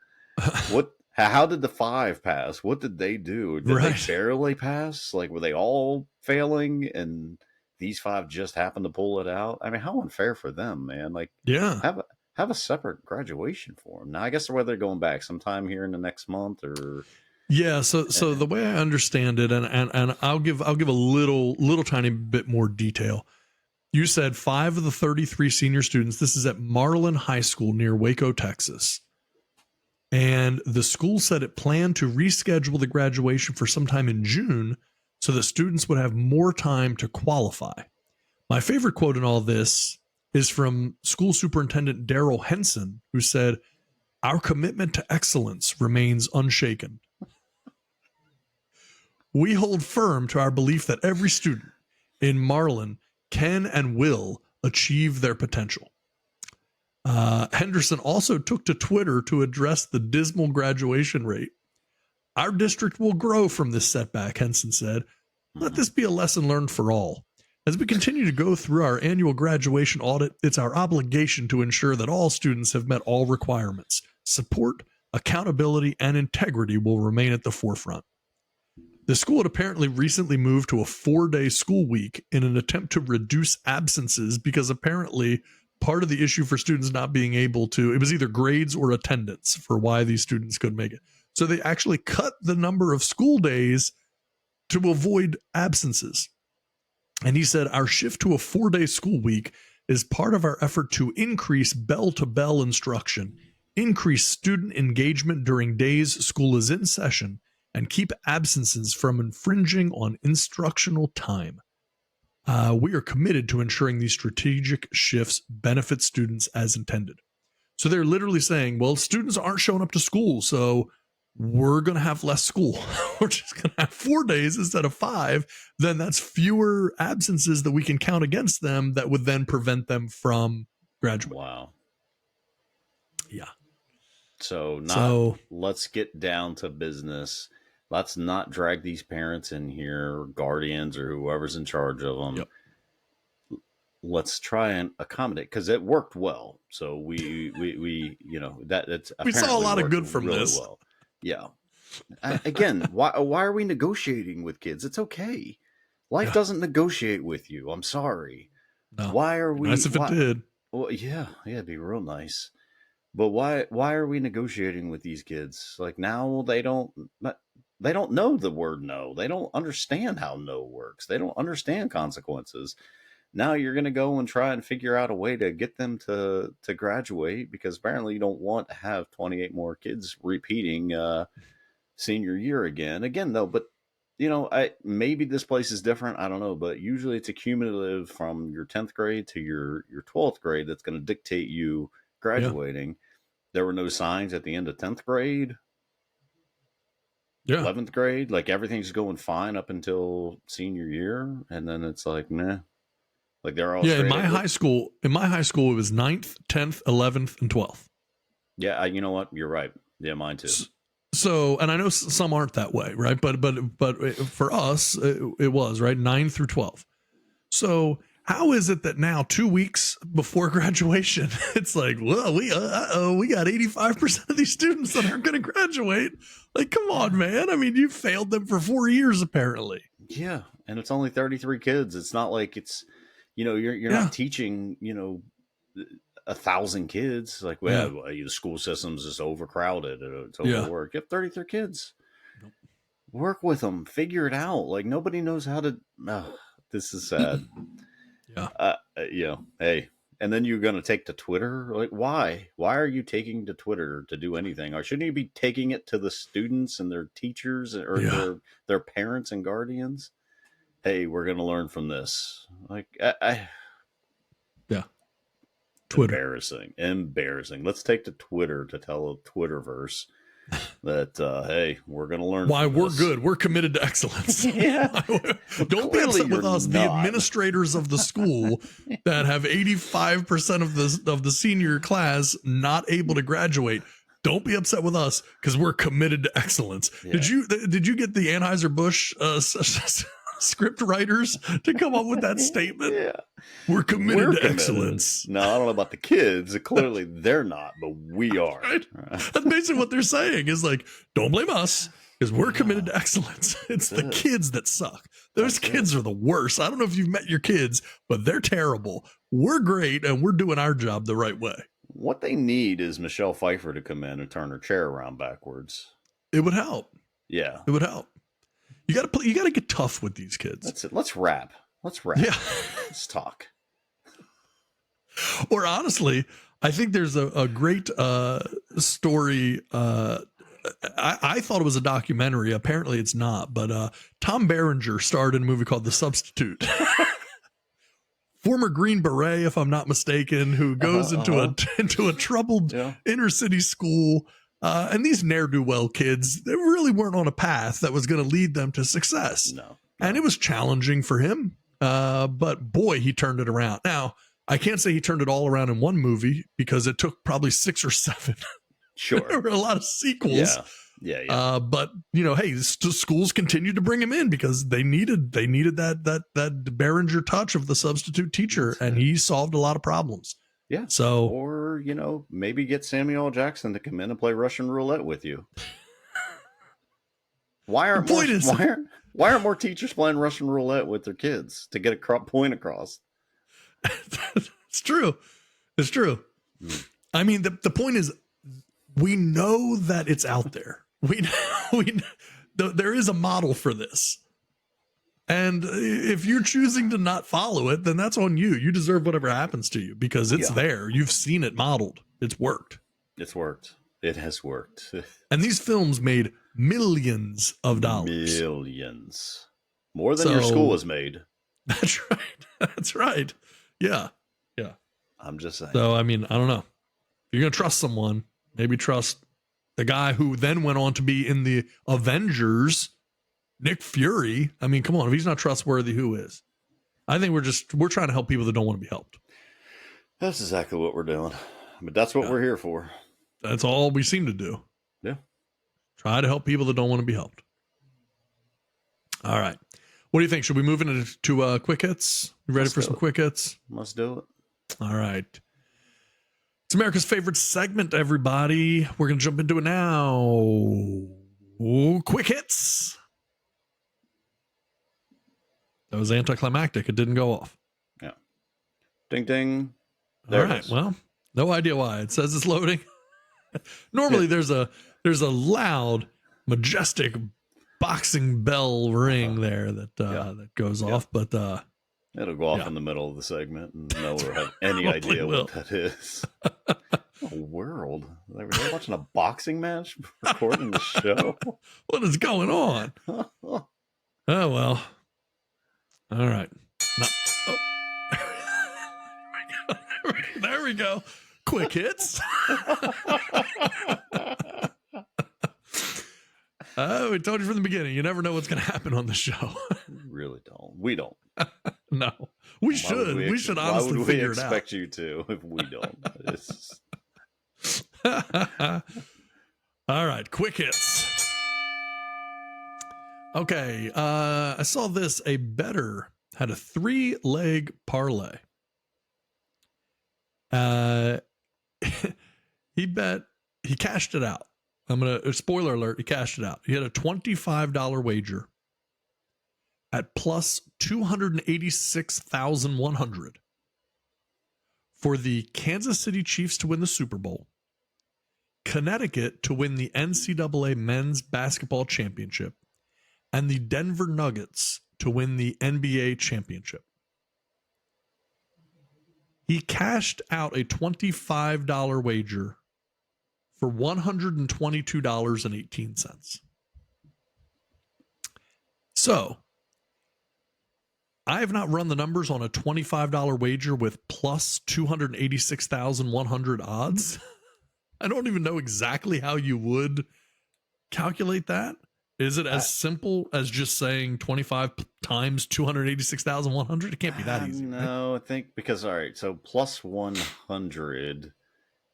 How did the 5 pass? What did they do? Did they barely pass? Like, were they all failing and these 5 just happened to pull it out? I mean, how unfair for them, man. Like, have a separate graduation for them. Now, I guess they're going back sometime here in the next month or. Yeah. So the way I understand it, and I'll give a little tiny bit more detail. You said 5 of the 33 senior students. This is at Marlin High School near Waco, Texas. And the school said it planned to reschedule the graduation for sometime in June so that students would have more time to qualify. My favorite quote in all this is from school superintendent Daryl Henson, who said, "Our commitment to excellence remains unshaken. We hold firm to our belief that every student in Marlin can and will achieve their potential." Henderson also took to Twitter to address the dismal graduation rate. "Our district will grow from this setback," Henson said. "Let this be a lesson learned for all. As we continue to go through our annual graduation audit, it's our obligation to ensure that all students have met all requirements. Support, accountability, and integrity will remain at the forefront." The school had apparently recently moved to a 4-day school week in an attempt to reduce absences because apparently part of the issue for students not being able to, it was either grades or attendance for why these students couldn't make it. So they actually cut the number of school days to avoid absences. And he said, "Our shift to a 4-day school week is part of our effort to increase bell-to-bell instruction, increase student engagement during days school is in session, and keep absences from infringing on instructional time. We are committed to ensuring these strategic shifts benefit students as intended." So they're literally saying, well, students aren't showing up to school, so we're going to have less school. We're just going to have 4 days instead of 5. Then that's fewer absences that we can count against them that would then prevent them from graduating. Wow. Yeah. So let's get down to business. Let's not drag these parents in here, or guardians, or whoever's in charge of them. Yep. Let's try and accommodate, because it worked well. So we that's we saw a lot of good from really this. Well. Yeah. Again, why are we negotiating with kids? It's okay. Life doesn't negotiate with you. I'm sorry. No. Why are we? Nice if it did. Well, yeah, it'd be real nice. But why are we negotiating with these kids? Like, now they don't know the word no. They don't understand how no works. They don't understand consequences. Now you're going to go and try and figure out a way to get them to graduate, because apparently you don't want to have 28 more kids repeating senior year again though. But maybe this place is different. I don't know, but usually it's a cumulative from your 10th grade to your 12th grade that's going to dictate you graduating. Yeah. There were no signs at the end of 10th grade. Yeah. 11th grade, like everything's going fine up until senior year, and then it's like, nah. Like they're all Yeah, in straight my up high school, it was 9th, 10th, 11th, and 12th. Yeah, you know what? You're right. Yeah, mine too. So, and I know some aren't that way, right? But for us, it was right 9 through 12. So, how is it that now 2 weeks before graduation, it's like, well, we got 85% of these students that aren't going to graduate. Like, come on, man. I mean, you failed them for 4 years apparently. Yeah, and it's only 33 kids. It's not like it's, you're not teaching, 1,000 kids. Like, well, the school system's just overcrowded. It's overworked. You have 33 kids. Nope. Work with them. Figure it out. Like, nobody knows how to. This is sad. Hey, and then you're going to take to Twitter. Like, why? Why are you taking to Twitter to do anything? Or shouldn't you be taking it to the students and their teachers or their parents and guardians? Hey, we're going to learn from this. Like, Twitter. Embarrassing. Let's take to Twitter to tell a Twitterverse that, hey, we're going to learn why from we're this. good. We're committed to excellence. Yeah. Don't be upset with us, the administrators of the school that have 85% of the senior class not able to graduate. Don't be upset with us because we're committed to excellence. Yeah. Did you get the Anheuser-Busch script writers to come up with that statement? Yeah. We're committed to excellence. No, I don't know about the kids. Clearly they're not, but we are. Right? That's basically what they're saying is like, don't blame us because we're committed to excellence. It's the kids that suck. Those kids are the worst. I don't know if you've met your kids, but they're terrible. We're great and we're doing our job the right way. What they need is Michelle Pfeiffer to come in and turn her chair around backwards. It would help. Yeah. It would help. You got to get tough with these kids. That's it. Let's rap. Yeah. Let's talk. Or honestly, I think there's a great story. I thought it was a documentary. Apparently it's not, but Tom Berenger starred in a movie called The Substitute. Former Green Beret, if I'm not mistaken, who goes into a troubled inner city school. And these ne'er-do-well kids, they really weren't on a path that was going to lead them to success. No. And it was challenging for him. But boy, he turned it around. Now, I can't say he turned it all around in one movie because it took probably 6 or 7. Sure. There were a lot of sequels. Yeah. But hey, schools continued to bring him in because they needed that Berenger touch of the substitute teacher, and he solved a lot of problems. Yeah. So, or maybe get Samuel L. Jackson to come in and play Russian roulette with you. Why aren't more teachers playing Russian roulette with their kids to get a point across? It's true. It's true. I mean, the point is, we know that it's out there. There is a model for this. And if you're choosing to not follow it, then that's on you. You deserve whatever happens to you because it's there. You've seen it modeled. It's worked. It's worked. It has worked. And these films made millions of dollars. Millions. More than your school has made. That's right. That's right. Yeah. Yeah. I'm just saying. So, I mean, I don't know. If you're going to trust someone, maybe trust the guy who then went on to be in the Avengers, Nick Fury. I mean, come on. If he's not trustworthy, who is? I think we're trying to help people that don't want to be helped. That's exactly what we're doing. But that's what we're here for. That's all we seem to do. Yeah. Try to help people that don't want to be helped. All right. What do you think? Should we move into quick hits? You ready for some quick hits? Let's do it. All right. It's America's favorite segment, everybody. We're going to jump into it now. Ooh, quick hits. That was anticlimactic. It didn't go off. Yeah. Ding, ding. There All right. Well, no idea why. It says it's loading. Normally there's a loud, majestic boxing bell ring there that goes off, but it'll go off in the middle of the segment and no one will have any idea what that is. Oh, world. They were watching a boxing match recording the show. What is going on? Oh well. All right. There we go. Quick hits. Oh, we told you from the beginning. You never know what's going to happen on the show. We really don't. We don't. No, we should. We should honestly why would figure we it out. expect you to if we don't? It's All right, quick hits. Okay, I saw this. A bettor had a 3-leg parlay. He cashed it out. Spoiler alert, he cashed it out. He had a $25 wager at plus 286,100 for the Kansas City Chiefs to win the Super Bowl, Connecticut to win the NCAA men's basketball championship, and the Denver Nuggets to win the NBA championship. He cashed out a $25 wager for $122.18. So, I have not run the numbers on a $25 wager with plus 286,100 odds. I don't even know exactly how you would calculate that. Is it as simple as just saying 25 times 286,100? It can't be that easy. No, right? I think because, all right, so plus 100,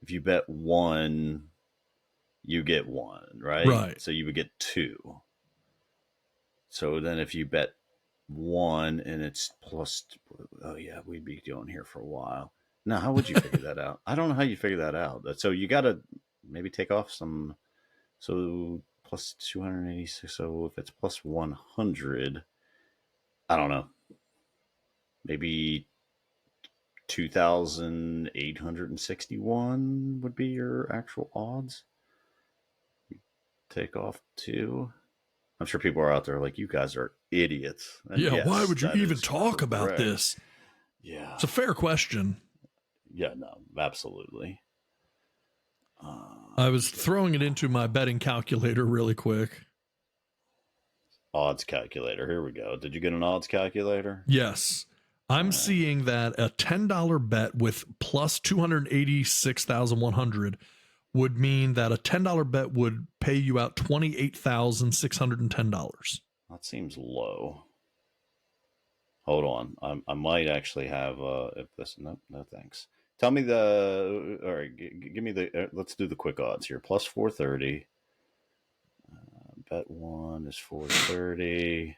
if you bet 1, you get 1, right? Right. So you would get 2. So then if you bet 1 and it's plus, oh yeah, we'd be doing here for a while. Now, how would you figure that out? I don't know how you figure that out. So you got to maybe take off some, so plus 286. So if it's plus 100, I don't know, maybe 2,861 would be your actual odds. Take off 2. I'm sure people are out there like, you guys are idiots. And yeah, yes, why would you even talk correct. about this? Yeah. It's a fair question. Yeah, no, absolutely. I was throwing it into my betting calculator really quick. Odds calculator. Here we go. Did you get an odds calculator? Yes. I'm seeing that a $10 bet with plus 286,100 would mean that a $10 bet would pay you out $28,610. That seems low. Hold on. I might actually have if this no thanks. Tell me the all right, give me the let's do the quick odds here. Plus 430. Bet 1 is 430.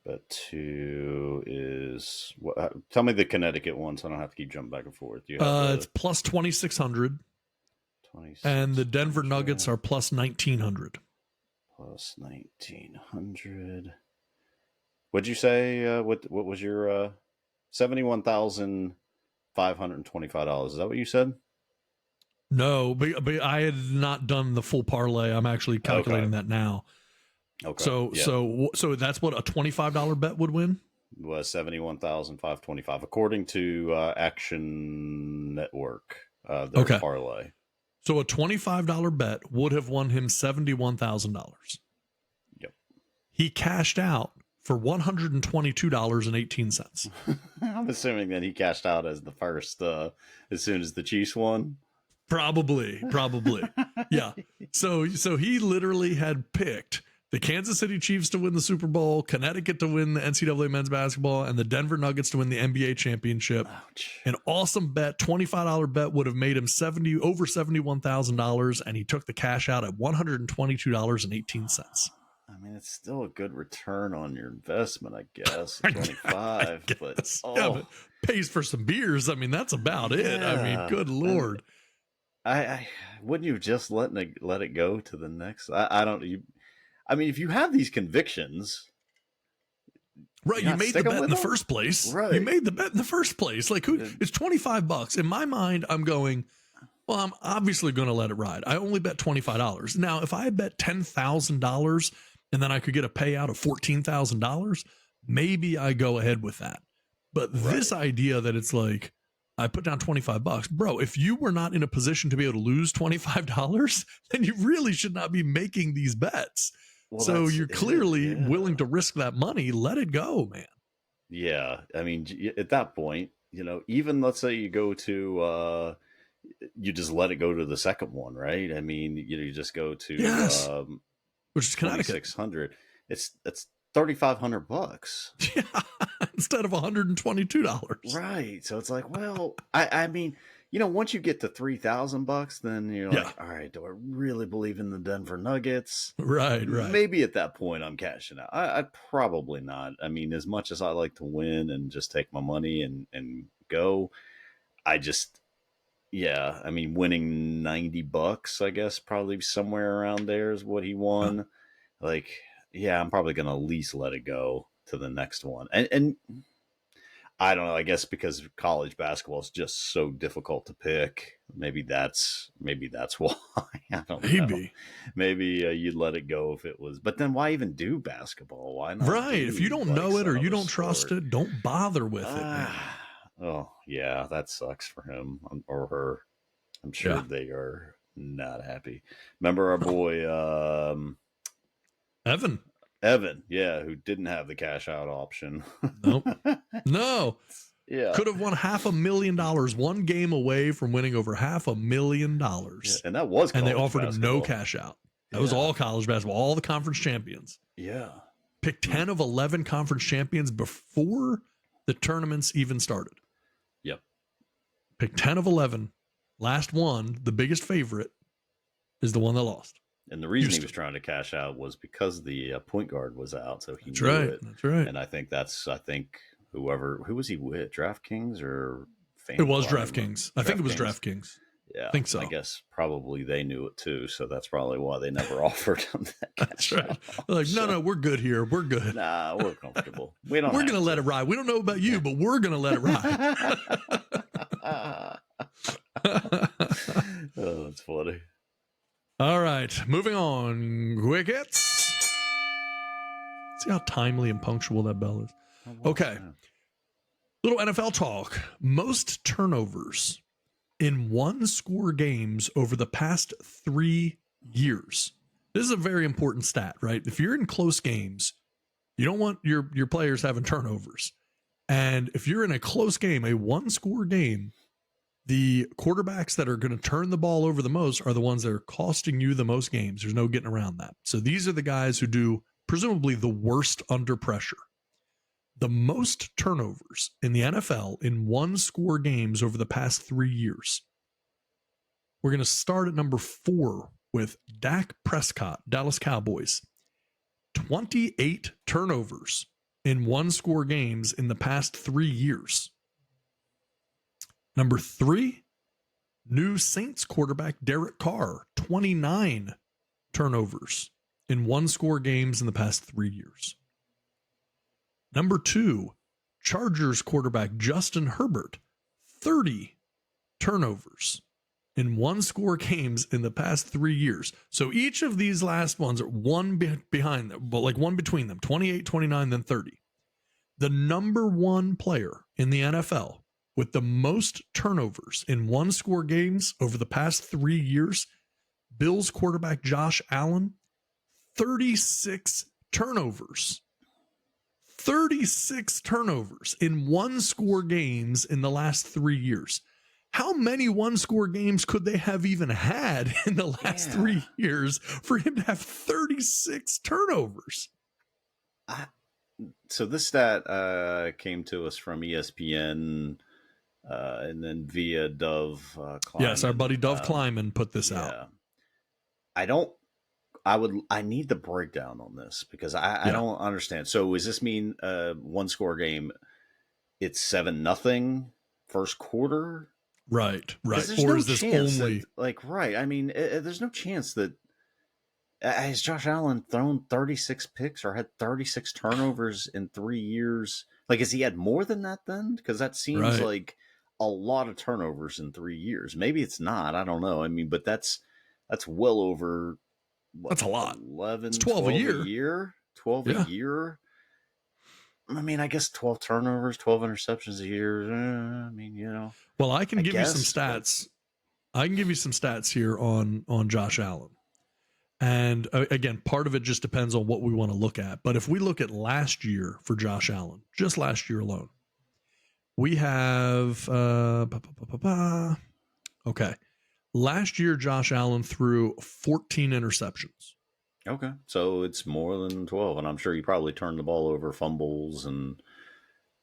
Bet 2 is what? Tell me the Connecticut one, so I don't have to keep jumping back and forth. You have It's plus 2,600, 26, and the Denver Nuggets are plus 1,900. Plus 1,900. What'd you say? What was your $71,525? Is that what you said? No, but I had not done the full parlay. I'm actually calculating that now. Okay. So that's what a $25 bet would win? Was 71,525 according to Action Network. Their parlay. So a $25 bet would have won him $71,000. Yep. He cashed out for $122.18. I'm assuming that he cashed out as the first as soon as the Chiefs won. Probably. Yeah. So he literally had picked the Kansas City Chiefs to win the Super Bowl, Connecticut to win the NCAA men's basketball, and the Denver Nuggets to win the NBA championship. Ouch. An awesome bet, $25 bet would have made him over $71,000, and he took the cash out at $122.18. I mean, it's still a good return on your investment, I guess. 25, but but pays for some beers. I mean, that's about it. I mean, good Lord. I wouldn't you just let it go to the next? I don't. I mean, if you have these convictions, right? You made the bet in the first place. Right? You made the bet in the first place. Like, it's $25. In my mind, I'm going, well, I'm obviously going to let it ride. I only bet $25. Now, if I bet $10,000 and then I could get a payout of $14,000, maybe I go ahead with that. But this idea that it's like, I put down $25, bro. If you were not in a position to be able to lose $25, then you really should not be making these bets. Well, so you're clearly willing to risk that money. Let it go, man. Yeah. I mean, at that point, even let's say you go to, you just let it go to the second one, right? I mean, you just go to Yes. Which is Connecticut. 2,600. It's $3,500. Yeah, instead of $122. Right. So it's like, well, I mean, once you get to $3,000, then you're like, all right, do I really believe in the Denver Nuggets? Right. Maybe at that point I'm cashing out. I'd probably not. I mean, as much as I like to win and just take my money and go, I just, yeah, I mean, winning $90, I guess, probably somewhere around there is what he won. Like, yeah, I'm probably going to at least let it go to the next one. And I don't know, I guess because college basketball is just so difficult to pick. Maybe that's why. I don't know. Maybe you'd let it go if it was, but then why even do basketball? Why not? Right. If you don't know it or you don't trust it, don't bother with it. Oh, yeah, that sucks for him or her. I'm sure they are not happy. Remember our boy Evan, yeah, who didn't have the cash out option. Nope. No. Yeah. Could have won $500,000, one game away from winning over $500,000. Yeah, and that was and they offered basketball. him no cash out. That was all college basketball, all the conference champions. Yeah. Picked 10 of 11 conference champions before the tournaments even started. Yep. Picked 10 of 11. Last one, the biggest favorite, is the one that lost. And the reason he was trying to cash out was because the point guard was out, so he knew it. That's right. And I think who was he with? DraftKings or FanDuel? It was DraftKings. I think it was DraftKings. Yeah, I think so. I guess probably they knew it too, so that's probably why they never offered him that cash. That's right. They're like, no, we're good here. We're good. Nah, we're comfortable. We're going to let it ride. We don't know about you, but we're going to let it ride. Oh, that's funny. All right, moving on. Quick hits. See how timely and punctual that bell is. Okay. Little NFL talk. Most turnovers in one-score games over the past 3 years. This is a very important stat, right? If you're in close games, you don't want your players having turnovers. And if you're in a close game, a one-score game, the quarterbacks that are going to turn the ball over the most are the ones that are costing you the most games. There's no getting around that. So these are the guys who do presumably the worst under pressure. The most turnovers in the NFL in one-score games over the past 3 years. We're going to start at number 4 with Dak Prescott, Dallas Cowboys. 28 turnovers in one-score games in the past 3 years. Number 3, new Saints quarterback Derek Carr, 29 turnovers in one-score games in the past 3 years. Number 2, Chargers quarterback Justin Herbert, 30 turnovers in one-score games in the past 3 years. So each of these last ones are one behind them, but like one between them, 28, 29, then 30. The number 1 player in the NFL with the most turnovers in one-score games over the past 3 years, Bills quarterback Josh Allen, 36 turnovers. 36 turnovers in one-score games in the last 3 years. How many one-score games could they have even had in the last 3 years for him to have 36 turnovers? So this stat came to us from ESPN and then via Dove Kleiman. Yes, our buddy Dove Kleiman put this out. I need the breakdown on this because I don't understand. So does this mean one-score game, it's 7-0 first quarter? Right. Or is this only... I mean, there's no chance that... Has Josh Allen thrown 36 picks or had 36 turnovers in 3 years? Like, has he had more than that then? Because that seems like a lot of turnovers in 3 years. Maybe it's not. I don't know. I mean, but that's well over... That's a lot. 11, it's 12 a year. 12 a year. I mean, I guess 12 turnovers, 12 interceptions a year. I mean, Well, I can give you some stats. I can give you some stats here on Josh Allen. And again, part of it just depends on what we want to look at. But if we look at last year for Josh Allen, just last year alone, we have Okay. Last year, Josh Allen threw 14 interceptions. Okay. So it's more than 12. And I'm sure he probably turned the ball over, fumbles, and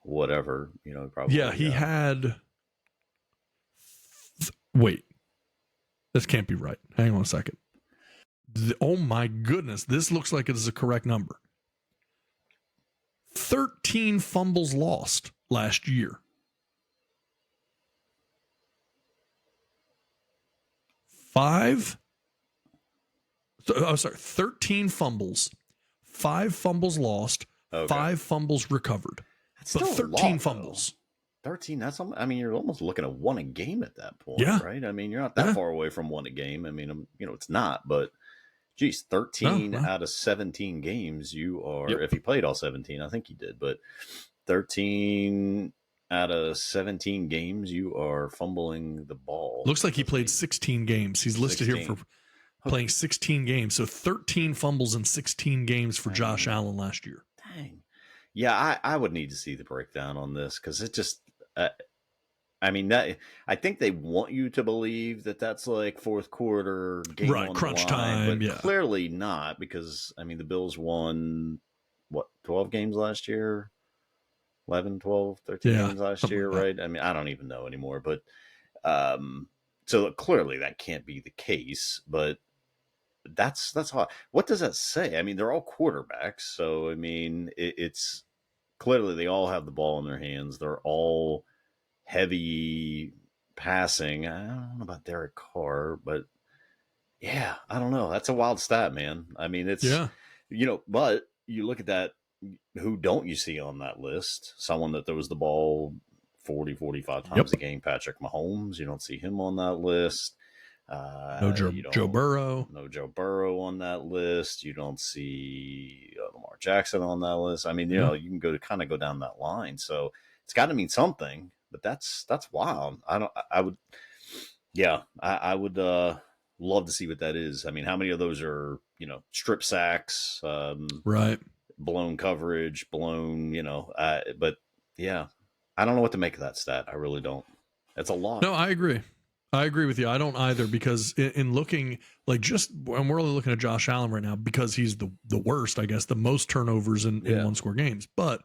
whatever. Probably. Yeah, he had. Wait. This can't be right. Hang on a second. Oh my goodness. This looks like it is a correct number. 13 fumbles lost last year. 13 fumbles, 5 fumbles lost, Okay. 5 fumbles recovered. That's But still 13 lot, fumbles. Though. 13, you're almost looking at one a game at that point, Yeah. right? You're not that far away from one a game. It's not, but geez, 13 out of 17 games you are, if he played all 17, I think he did, but 13 out of 17 games you are fumbling the ball. Looks like he played 16 games. He's listed 16. Here for playing 16 games. So 13 fumbles in 16 games for Josh Allen last year. Dang. Yeah, I would need to see the breakdown on this because it just, I think they want you to believe that that's like fourth quarter game on crunch the line, time, but clearly not because, the Bills won, 12 games last year? 11, 12, 13 games last year, right? I don't even know anymore, but so clearly that can't be the case, but that's how. What does that say? They're all quarterbacks, so it's clearly they all have the ball in their hands. They're all heavy passing. I don't know about Derek Carr, but yeah, I don't know. That's a wild stat, man. It's but you look at that. Who don't you see on that list? Someone that throws the ball 40, 45 times a game, Patrick Mahomes. You don't see him on that list. No Joe Burrow. No Joe Burrow on that list. You don't see Lamar Jackson on that list. You can go down that line. So it's got to mean something, but that's wild. I would love to see what that is. How many of those are, strip sacks, right? Blown coverage, but yeah, I don't know what to make of that stat. I really don't. It's a lot. No, I agree with you. I don't either because in looking and we're only looking at Josh Allen right now because he's the worst, I guess, the most turnovers in one score games. But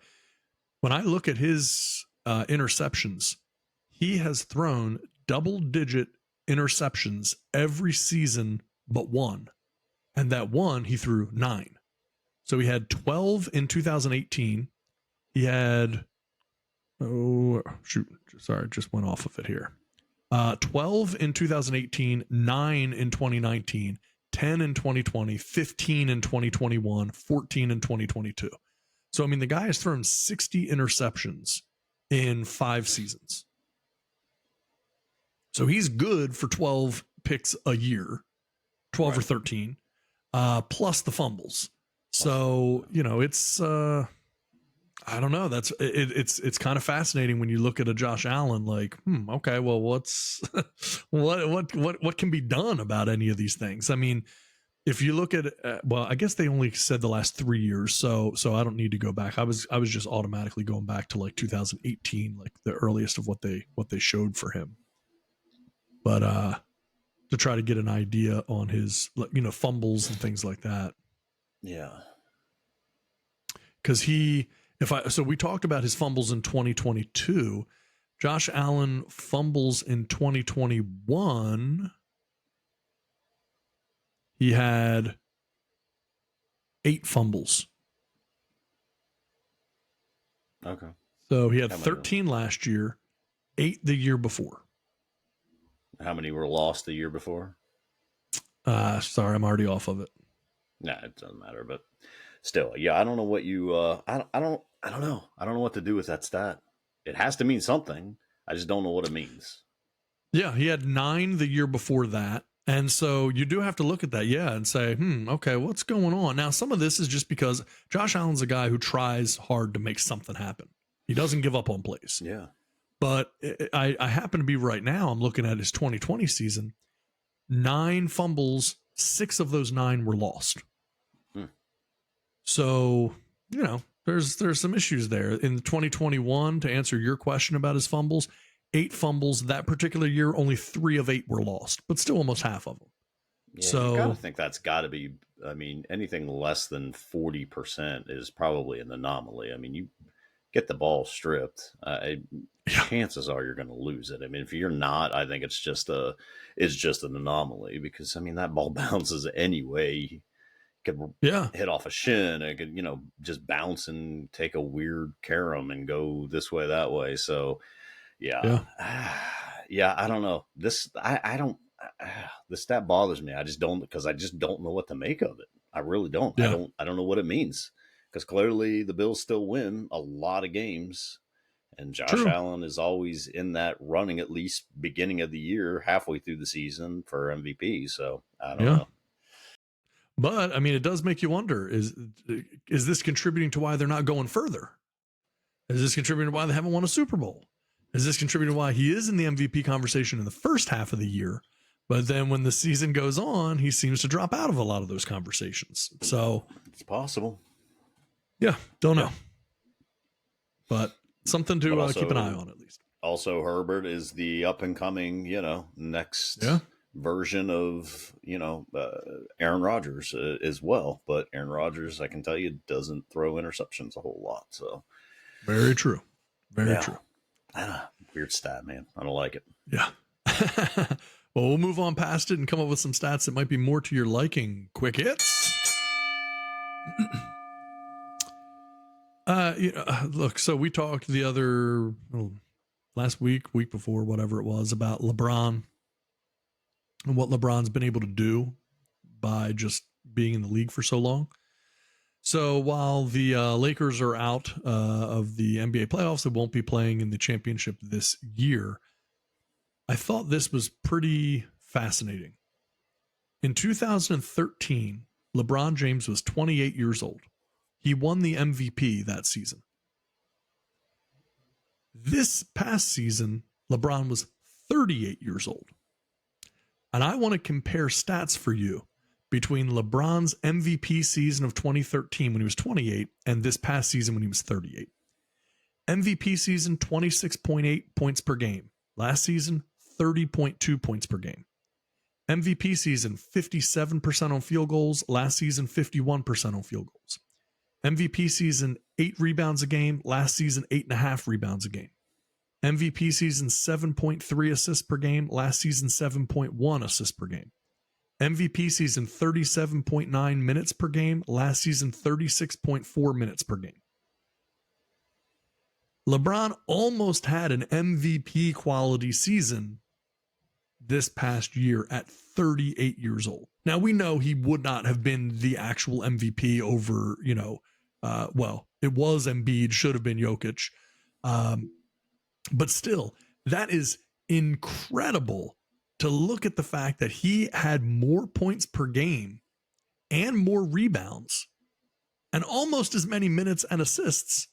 when I look at his interceptions, he has thrown double-digit interceptions every season but one, and that one he threw 9. So he had 12 in 2018. He had, just went off of it here. 12 in 2018, 9 in 2019, 10 in 2020, 15 in 2021, 14 in 2022. So, the guy has thrown 60 interceptions in 5 seasons. So he's good for 12 picks a year, 12 or 13, plus the fumbles. So, it's, I don't know. It's kind of fascinating when you look at a Josh Allen, okay, well, what's, what can be done about any of these things? If you look at, I guess they only said the last 3 years. So I don't need to go back. I was just automatically going back to 2018, the earliest of what they showed for him. But, to try to get an idea on his, fumbles and things like that. Yeah. Because we talked about his fumbles in 2022. Josh Allen fumbles in 2021. He had 8 fumbles. Okay. So he had 13 last year, 8 the year before. How many were lost the year before? Sorry, I'm already off of it. Nah, it doesn't matter, but still, yeah, I don't know what you, I don't know. I don't know what to do with that stat. It has to mean something. I just don't know what it means. Yeah, he had 9 the year before that. And so you do have to look at that, and say, okay, what's going on? Now, some of this is just because Josh Allen's a guy who tries hard to make something happen. He doesn't give up on plays. Yeah. But I happen to be right now, I'm looking at his 2020 season, 9 fumbles, 6 of those 9 were lost. So, there's some issues there. In 2021, to answer your question about his fumbles, 8 fumbles that particular year. Only 3 of 8 were lost, but still almost half of them. Yeah, So you gotta think that's got to be. I mean, anything less than 40% is probably an anomaly. I mean, you get the ball stripped, chances are you're going to lose it. I mean, if you're not, I think it's just an anomaly because I mean that ball bounces anyway. It could hit off a shin. It could just bounce and take a weird carom and go this way that way. So yeah. I don't know this. I don't. The stat bothers me. I just don't know what to make of it. I really don't. Yeah. I don't know what it means because clearly the Bills still win a lot of games, and Josh Allen is always in that running at least beginning of the year, halfway through the season for MVP. So I don't know. But I mean, it does make you wonder: is this contributing to why they're not going further? Is this contributing to why they haven't won a Super Bowl? Is this contributing to why he is in the MVP conversation in the first half of the year? But then when the season goes on, he seems to drop out of a lot of those conversations. So it's possible. Yeah, don't know. But something to also, keep an eye on at least. Also, Herbert is the up and coming, next version of, Aaron Rodgers as well. But Aaron Rodgers, I can tell you, doesn't throw interceptions a whole lot. So very true. Very true. Weird stat, man. I don't like it. Yeah. Well, we'll move on past it and come up with some stats that might be more to your liking. Quick hits. Look, so we talked last week before, whatever it was, about LeBron and what LeBron's been able to do by just being in the league for so long. So while the Lakers are out of the NBA playoffs, they won't be playing in the championship this year. I thought this was pretty fascinating. In 2013, LeBron James was 28 years old. He won the MVP that season. This past season, LeBron was 38 years old. And I want to compare stats for you between LeBron's MVP season of 2013 when he was 28 and this past season when he was 38. MVP season, 26.8 points per game. Last season, 30.2 points per game. MVP season, 57% on field goals. Last season, 51% on field goals. MVP season, 8 rebounds a game. Last season, 8.5 rebounds a game. MVP season, 7.3 assists per game. Last season, 7.1 assists per game. MVP season, 37.9 minutes per game. Last season, 36.4 minutes per game. LeBron almost had an MVP quality season this past year at 38 years old. Now, we know he would not have been the actual MVP over, it was Embiid, should have been Jokic. But still, that is incredible to look at the fact that he had more points per game and more rebounds and almost as many minutes and assists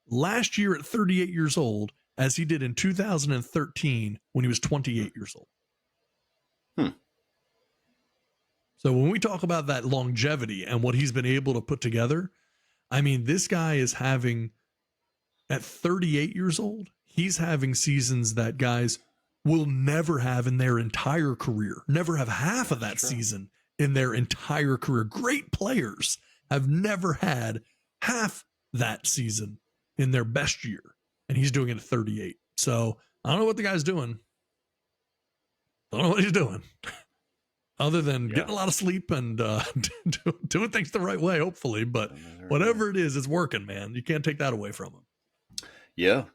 last year at 38 years old as he did in 2013 when he was 28 years old. So when we talk about that longevity and what he's been able to put together, I mean, this guy is having, at 38 years old, he's having seasons that guys will never have in their entire career, never have half of that season in their entire career. Great players have never had half that season in their best year, and he's doing it at 38. So I don't know what the guy's doing. Don't know what he's doing. Other than getting a lot of sleep and doing things the right way, hopefully. But whatever it is, it's working, man. You can't take that away from him. Yeah.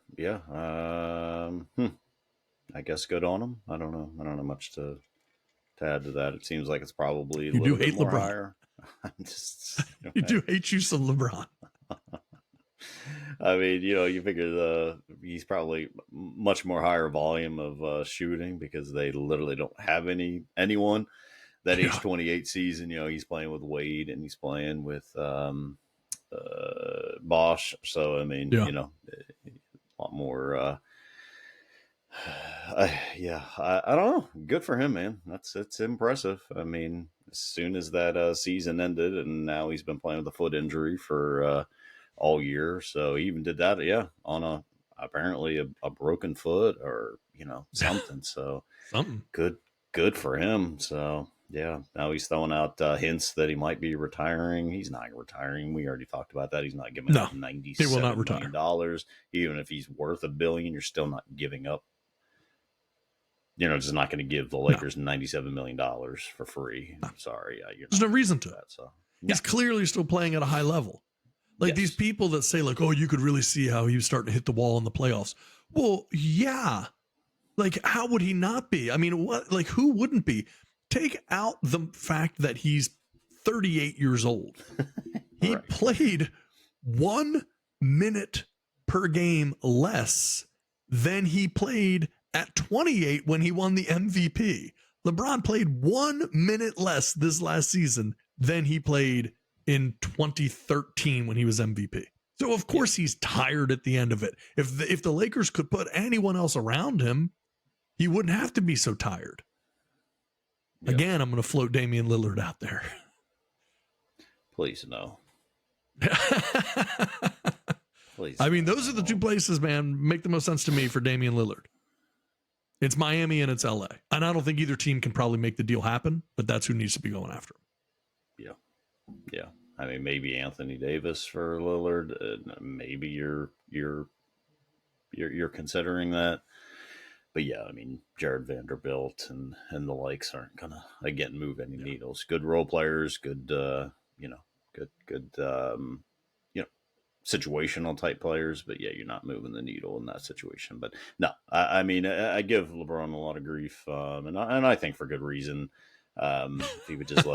I guess good on him. I don't know much to add to that. It seems like it's probably a little bit more higher. You do hate you some LeBron. I mean, you figure he's probably much more higher volume of shooting because they literally don't have anyone that age 28 season. He's playing with Wade and he's playing with Bosch. So I mean, a lot more. I don't know. Good for him, man. It's impressive. I mean, as soon as that season ended, and now he's been playing with a foot injury for all year. So he even did that, on a apparently a broken foot or something. So Something. good for him. So yeah, now he's throwing out hints that he might be retiring. He's not retiring. We already talked about that. He's not giving up $97 million. Even if he's worth $1 billion, you're still not giving up. Just not going to give the Lakers $97 million for free. I'm sorry. There's no reason to. That, so He's clearly still playing at a high level. Like these people that say like, oh, you could really see how he was starting to hit the wall in the playoffs. Well, yeah. Like, how would he not be? I mean, what? Like, who wouldn't be? Take out the fact that he's 38 years old. He played 1 minute per game less than he played at 28 when he won the MVP. LeBron played 1 minute less this last season than he played in 2013 when he was MVP. So of course he's tired at the end of it. If the Lakers could put anyone else around him, he wouldn't have to be so tired. Yep. Again, I'm going to float Damian Lillard out there. Please no. Please. I mean, those are the two places, man, make the most sense to me for Damian Lillard. It's Miami and it's LA. And I don't think either team can probably make the deal happen, but that's who needs to be going after him. Yeah. I mean, maybe Anthony Davis for Lillard. Maybe you're considering that. But yeah, I mean, Jared Vanderbilt and the likes aren't gonna again move any needles. Good role players, good situational type players. But yeah, you're not moving the needle in that situation. But no, I mean, I give LeBron a lot of grief, and I think for good reason. If he would just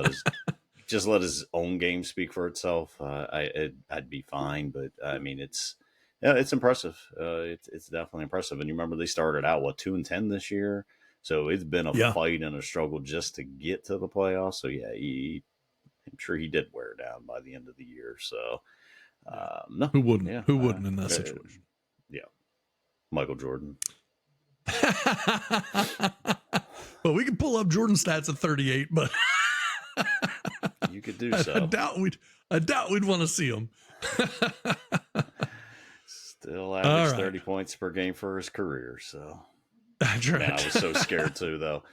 let his own game speak for itself, I'd be fine. But I mean, it's impressive. It's definitely impressive. And you remember they started out 2-10 this year, so it's been a fight and a struggle just to get to the playoffs. So yeah, I'm sure he did wear down by the end of the year. So no, who wouldn't? Yeah, who wouldn't in that situation? Yeah, Michael Jordan. Well, we can pull up Jordan stats at 38, but. You could do so. I doubt we'd want to see him. Still averaged 30 points per game for his career. So that's right. Man, I was so scared too, though.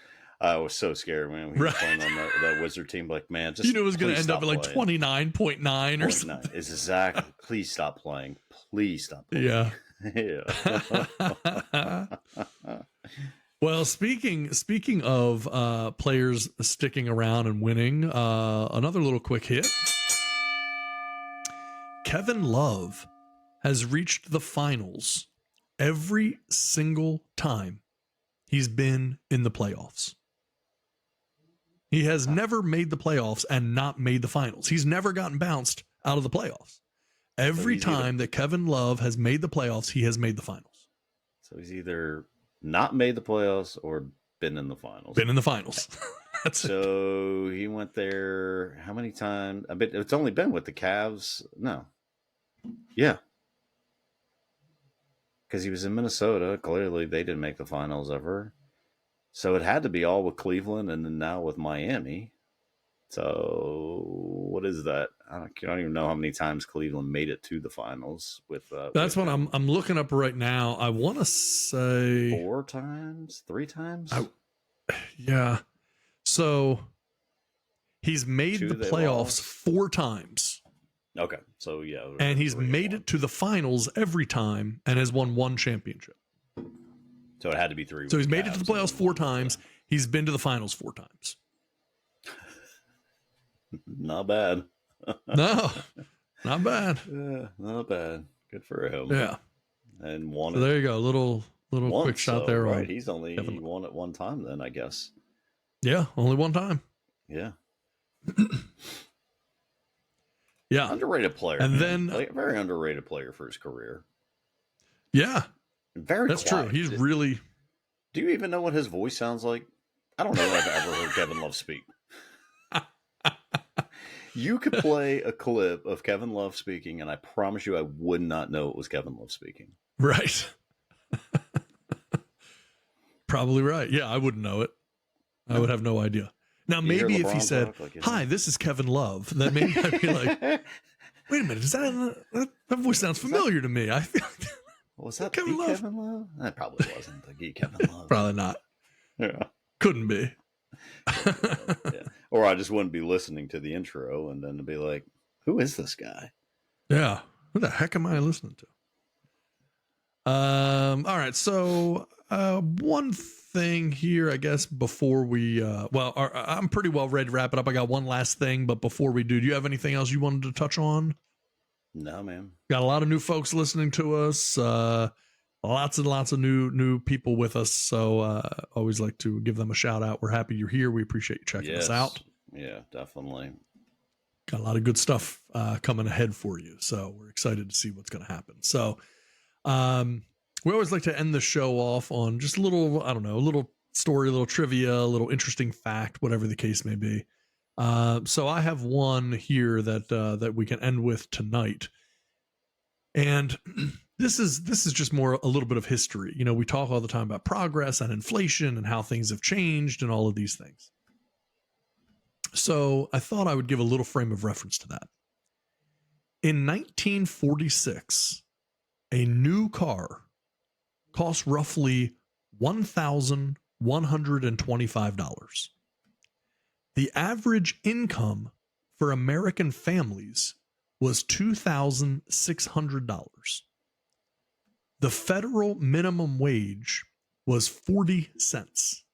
I was so scared, man. He was playing on that Wizard team. Like, man, just it was going to end up at like 29.9 or something. It's exactly. Please stop playing. Please stop playing. Yeah. Yeah. Well, speaking of players sticking around and winning, another little quick hit. Kevin Love has reached the finals every single time he's been in the playoffs. He has never made the playoffs and not made the finals. He's never gotten bounced out of the playoffs. Every time that Kevin Love has made the playoffs, he has made the finals. So he's either not made the playoffs or been in the finals. Been in the finals. So he went there how many times? I bet it's only been with the Cavs. No. Yeah. Because he was in Minnesota. Clearly, they didn't make the finals ever. So it had to be all with Cleveland and then now with Miami. So what is that? I don't even know how many times Cleveland made it to the finals with. That's what I'm looking up right now. I want to say 4 times, 3 times. Yeah. So he's made the playoffs 4 times. Okay. So yeah. And he's made it to the finals every time and has won 1 championship. So it had to be 3. So he's made it to the playoffs 4 times. He's been to the finals 4 times. Not bad. No, not bad. Yeah, not bad. Good for him. Yeah. And won so there you go. Little quick shot there. Right. He's only won it 1 time then, I guess. Yeah. Only 1 time. Yeah. Yeah. Underrated player. And man. then very underrated player for his career. Yeah. Very That's quiet. true. He's really. Do you even know what his voice sounds like? I don't know if I've ever heard Kevin Love speak. You could play a clip of Kevin Love speaking, and I promise you I would not know it was Kevin Love speaking. Right. Probably right. Yeah, I wouldn't know it. I would have no idea. Now, maybe if he said, "Hi, this is Kevin Love," then maybe I'd be like, "Wait a minute, is that voice sounds familiar to me?" I feel Was that Kevin the Love? Kevin Love? That probably wasn't the Kevin Love. Probably not. Yeah. Couldn't be. Yeah. Or I just wouldn't be listening to the intro and then be like, who is this guy? Yeah. Who the heck am I listening to? All right. So, one thing here, I guess, before we, I'm pretty well ready to wrap it up. I got one last thing, but before we do you have anything else you wanted to touch on? No, man. Got a lot of new folks listening to us. Lots and lots of new people with us. So, always like to give them a shout out. We're happy you're here. We appreciate you checking us out. Yeah, definitely. Got a lot of good stuff coming ahead for you. So we're excited to see what's going to happen. So, we always like to end the show off on just a little, I don't know, a little story, a little trivia, a little interesting fact, whatever the case may be. So I have one here that we can end with tonight. And this is just more a little bit of history. You know, we talk all the time about progress and inflation and how things have changed and all of these things. So I thought I would give a little frame of reference to that. In 1946, a new car cost roughly $1,125. The average income for American families was $2,600. The federal minimum wage was 40 cents.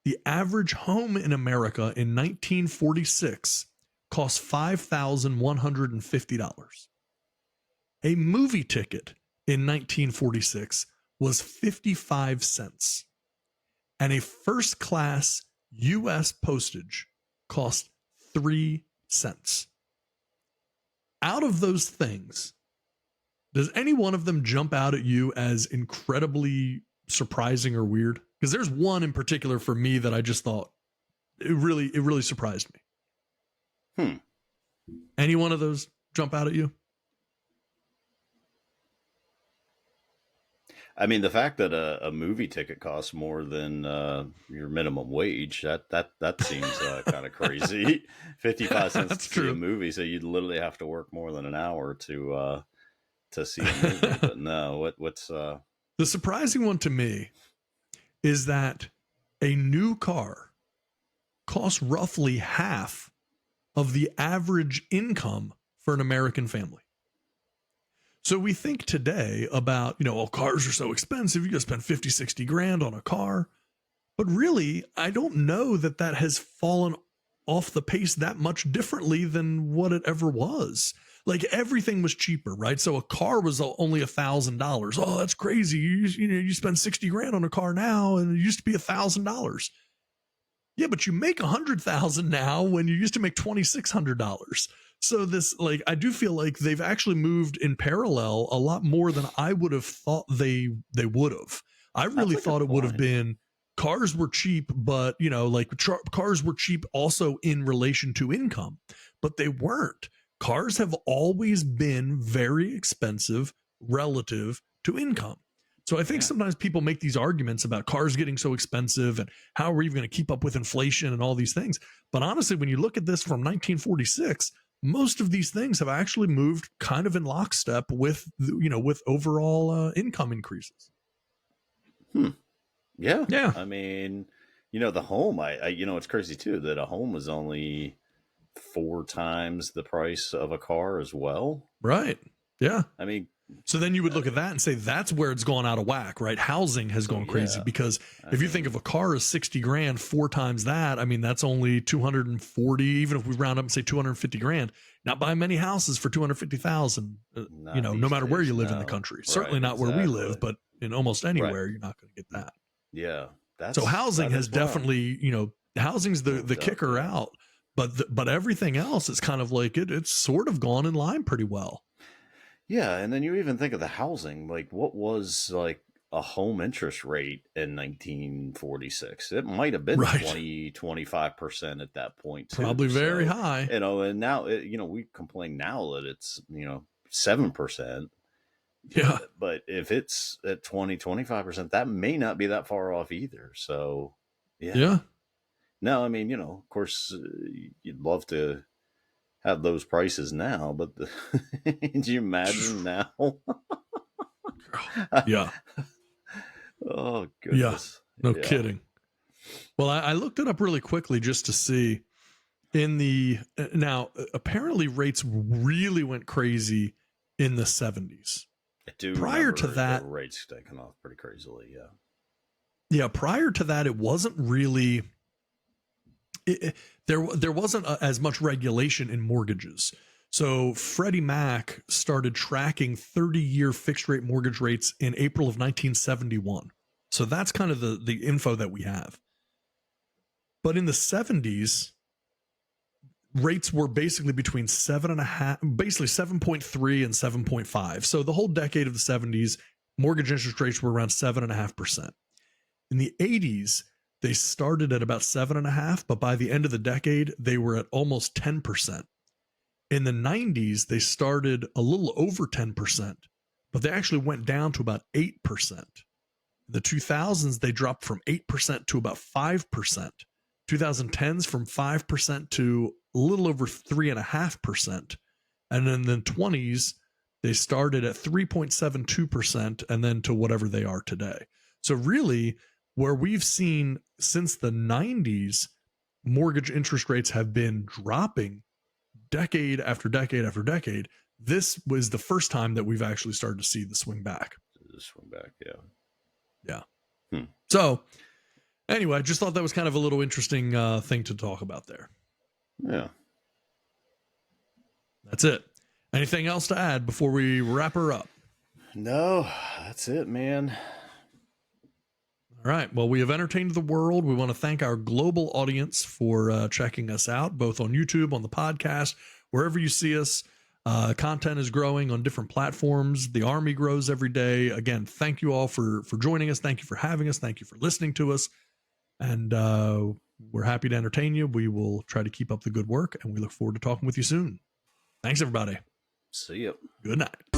The average home in America in 1946 cost $5,150. A movie ticket in 1946 was 55 cents. And a first class U.S. postage cost 3 cents. Out of those things, does any one of them jump out at you as incredibly surprising or weird? Because there's one in particular for me that I just thought it really surprised me. Any one of those jump out at you? I mean, the fact that a movie ticket costs more than your minimum wage, that seems kind of crazy. 55 cents That's to true. see a movie, so you'd literally have to work more than an hour to see a movie. But no, what's the surprising one to me is that a new car costs roughly half of the average income for an American family. So we think today about, cars are so expensive. You got to spend 50, 60 grand on a car. But really, I don't know that has fallen off the pace that much differently than what it ever was. Like everything was cheaper, right? So a car was only $1,000. Oh, that's crazy. You spend 60 grand on a car now, and it used to be $1,000. Yeah, but you make 100,000 now when you used to make $2,600. So this, I do feel like they've actually moved in parallel a lot more than I would have thought they would have. I really thought it would have been cars were cheap, but cars were cheap also in relation to income, but they weren't. Cars have always been very expensive relative to income. So I think sometimes people make these arguments about cars getting so expensive and how are we even going to keep up with inflation and all these things. But honestly, when you look at this from 1946, most of these things have actually moved kind of in lockstep with, with overall income increases. Yeah. Yeah. I mean, the home, it's crazy too, that a home was only 4 times the price of a car as well. Right. Yeah. I mean, so then you would look at that and say that's where it's gone out of whack, right? Housing has gone crazy because if you think of a car as 60 grand, 4 times that, I mean, that's only 240. Even if we round up and say 250 grand, not buying many houses for 250,000, no matter where you live in the country, certainly not where we live, but in almost anywhere, you're not going to get that. Yeah. So housing has definitely, housing's the kicker out, but everything else is kind of like it's sort of gone in line pretty well. Yeah, and then you even think of the housing, what was a home interest rate in 1946? It might have been 20-25% at that point too. Probably very high. And now we complain now that it's 7%. Yeah. But if it's at 20-25%, that may not be that far off either. So yeah. No, I mean, of course you'd love to have those prices now, but do you imagine now? Yeah. Oh, goodness. No Yeah. kidding. Well, I looked it up really quickly just to see now apparently rates really went crazy in the 70s. I do Prior to remember that, the rates taking off pretty crazily. Yeah. yeah, prior to that, it wasn't really there wasn't as much regulation in mortgages. So Freddie Mac started tracking 30-year fixed rate mortgage rates in April of 1971. So that's kind of the info that we have. But in the 70s, rates were basically between 7.5, basically 7.3 and 7.5. So the whole decade of the 70s, mortgage interest rates were around 7.5%. In the 80s, they started at about 7.5, but by the end of the decade, they were at almost 10%. In the 90s, they started a little over 10%, but they actually went down to about 8%. In the 2000s, they dropped from 8% to about 5%. 2010s from 5% to a little over 3.5%. And then in the 20s, they started at 3.72% and then to whatever they are today. So really, where we've seen since the 90s, mortgage interest rates have been dropping decade after decade after decade. This was the first time that we've actually started to see the swing back. The swing back, yeah. Yeah. So anyway, I just thought that was kind of a little interesting thing to talk about there. Yeah. That's it. Anything else to add before we wrap her up? No, that's it, man. All right. Well, we have entertained the world. We want to thank our global audience for checking us out, both on YouTube, on the podcast, wherever you see us. Content is growing on different platforms. The Army grows every day. Again, thank you all for joining us. Thank you for having us. Thank you for listening to us. And we're happy to entertain you. We will try to keep up the good work, and we look forward to talking with you soon. Thanks, everybody. See ya. Good night.